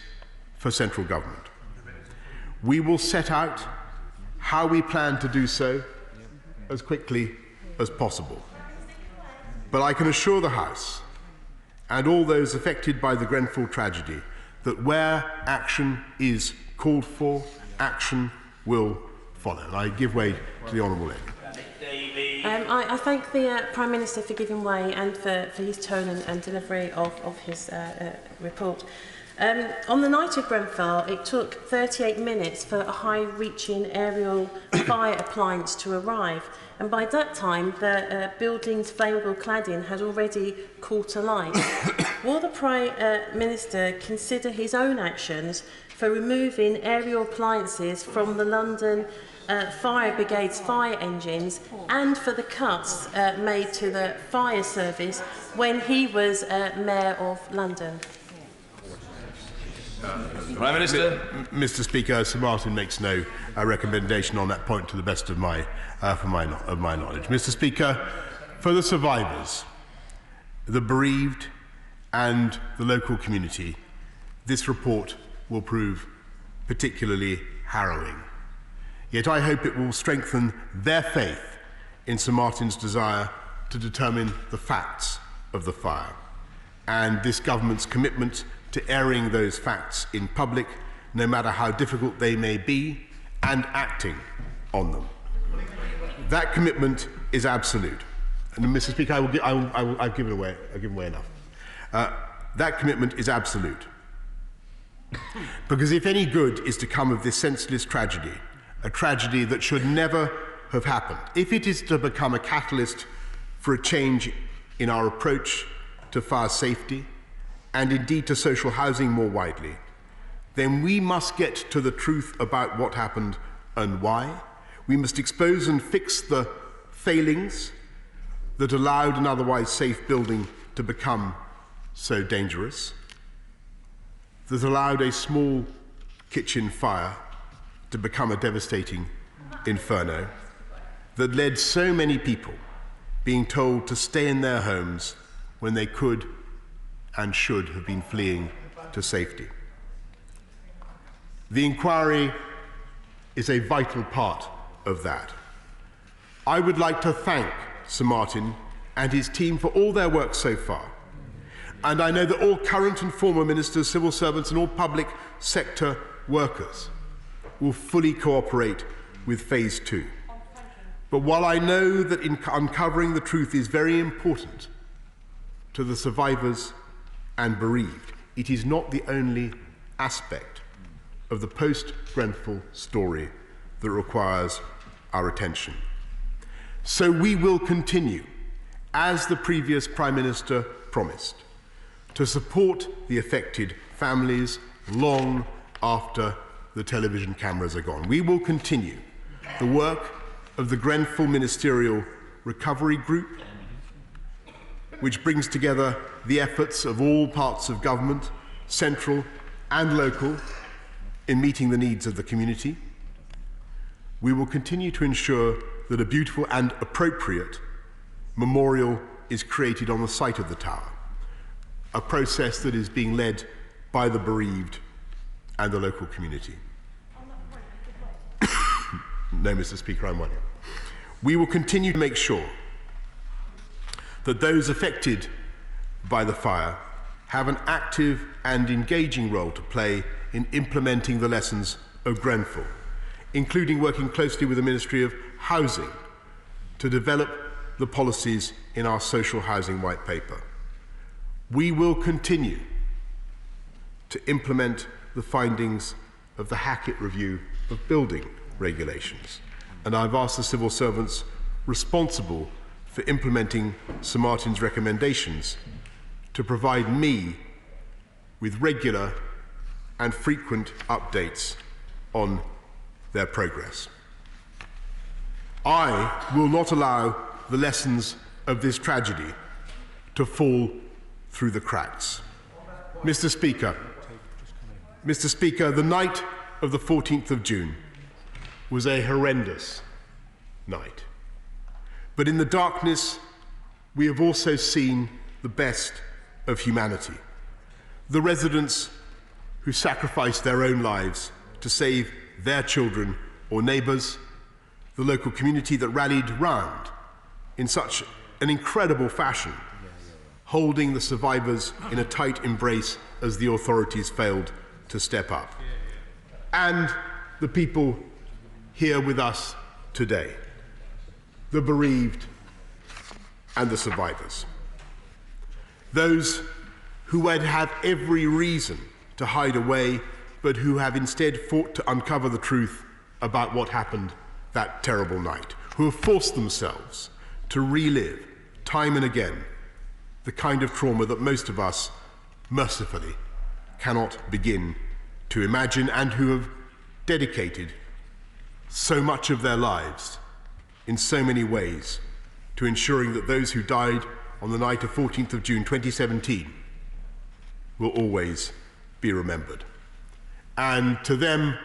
for central government. We will set out how we plan to do so as quickly as possible. But I can assure the House and all those affected by the Grenfell tragedy that where action is called for, action will follow. And I give way to the Honourable Lady. I thank the Prime Minister for giving way and for his tone and delivery of his report. On the night of Grenfell, it took 38 minutes for a high-reaching aerial fire appliance to arrive, and by that time the building's flammable cladding had already caught alight. Will the Prime Minister consider his own actions for removing aerial appliances from the London Fire Brigade's fire engines and for the cuts made to the fire service when he was Mayor of London? Prime Minister. Mr. Speaker, Sir Martin makes no recommendation on that point to the best of my knowledge. Mr. Speaker, for the survivors, the bereaved and the local community, this report will prove particularly harrowing. Yet I hope it will strengthen their faith in Sir Martin's desire to determine the facts of the fire, and this government's commitment to airing those facts in public, no matter how difficult they may be, and acting on them. That commitment is absolute. And Mr. Speaker, I've given away enough. That commitment is absolute. Because if any good is to come of this senseless tragedy, a tragedy that should never have happened, if it is to become a catalyst for a change in our approach to fire safety, and indeed to social housing more widely, then we must get to the truth about what happened and why. We must expose and fix the failings that allowed an otherwise safe building to become so dangerous, that allowed a small kitchen fire to become a devastating inferno, that led so many people being told to stay in their homes when they could and should have been fleeing to safety. The inquiry is a vital part of that. I would like to thank Sir Martin and his team for all their work so far. And I know that all current and former ministers, civil servants and all public sector workers will fully cooperate with Phase 2. But while I know that uncovering the truth is very important to the survivors and bereaved, it is not the only aspect of the post-Grenfell story that requires our attention. So we will continue, as the previous Prime Minister promised, to support the affected families long after the television cameras are gone. We will continue the work of the Grenfell Ministerial Recovery Group, which brings together the efforts of all parts of government, central and local, in meeting the needs of the community. We will continue to ensure that a beautiful and appropriate memorial is created on the site of the tower, a process that is being led by the bereaved and the local community. No, Mr. Speaker, I'm wondering. We will continue to make sure that those affected by the fire have an active and engaging role to play in implementing the lessons of Grenfell, including working closely with the Ministry of Housing to develop the policies in our social housing white paper. We will continue to implement the findings of the Hackett Review of Building Regulations, and I've asked the civil servants responsible for implementing Sir Martin's recommendations to provide me with regular and frequent updates on their progress. I will not allow the lessons of this tragedy to fall through the cracks. Mr. Speaker, the night of the 14th of June was a horrendous night. But in the darkness, we have also seen the best of humanity. The residents who sacrificed their own lives to save their children or neighbours, the local community that rallied round in such an incredible fashion, holding the survivors in a tight embrace as the authorities failed to step up. And the people here with us today, the bereaved and the survivors. Those who would have every reason to hide away, but who have instead fought to uncover the truth about what happened that terrible night, who have forced themselves to relive time and again the kind of trauma that most of us mercifully cannot begin to imagine, and who have dedicated so much of their lives in so many ways to ensuring that those who died on the night of 14th of June 2017 will always be remembered. And to them,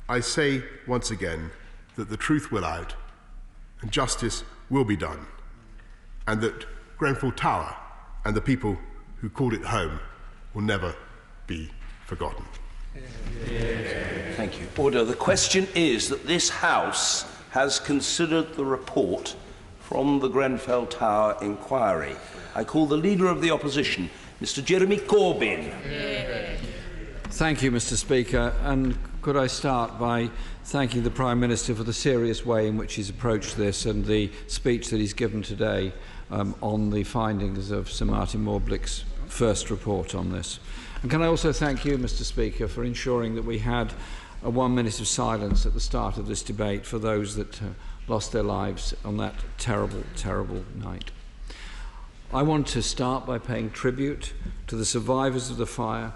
I say once again that the truth will out and justice will be done, and that Grenfell Tower and the people who called it home will never be forgotten. Thank you. Order. The question is that this House has considered the report from the Grenfell Tower inquiry. I call the Leader of the Opposition, Mr Jeremy Corbyn. Thank you, Mr Speaker. And could I start by thanking the Prime Minister for the serious way in which he's approached this and the speech that he's given today on the findings of Sir Martin Morblick's first report on this. And can I also thank you, Mr Speaker, for ensuring that we had a 1 minute of silence at the start of this debate for those that lost their lives on that terrible, terrible night. I want to start by paying tribute to the survivors of the fire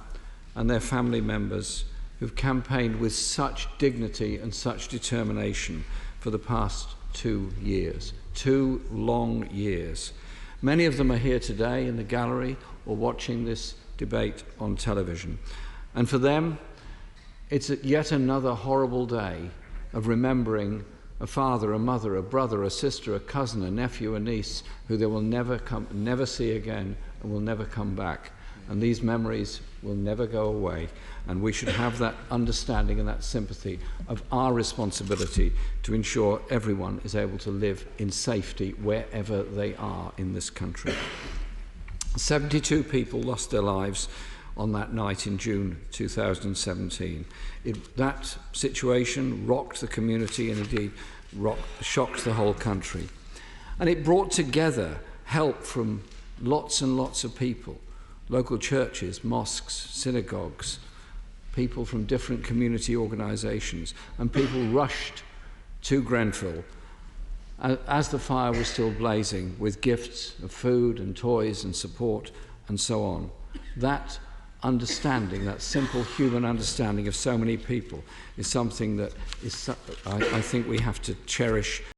and their family members who've campaigned with such dignity and such determination for the past 2 years, 2 long years. Many of them are here today in the gallery or watching this debate on television. And for them, it's yet another horrible day of remembering a father, a mother, a brother, a sister, a cousin, a nephew, a niece who they will never see again and will never come back. And these memories will never go away. And we should have that understanding and that sympathy of our responsibility to ensure everyone is able to live in safety wherever they are in this country. 72 people lost their lives on that night in June 2017. That situation rocked the community and indeed shocked the whole country. And it brought together help from lots and lots of people, local churches, mosques, synagogues, people from different community organisations, and people rushed to Grenfell as the fire was still blazing with gifts of food and toys and support and so on. That understanding, that simple human understanding of so many people is something that I think we have to cherish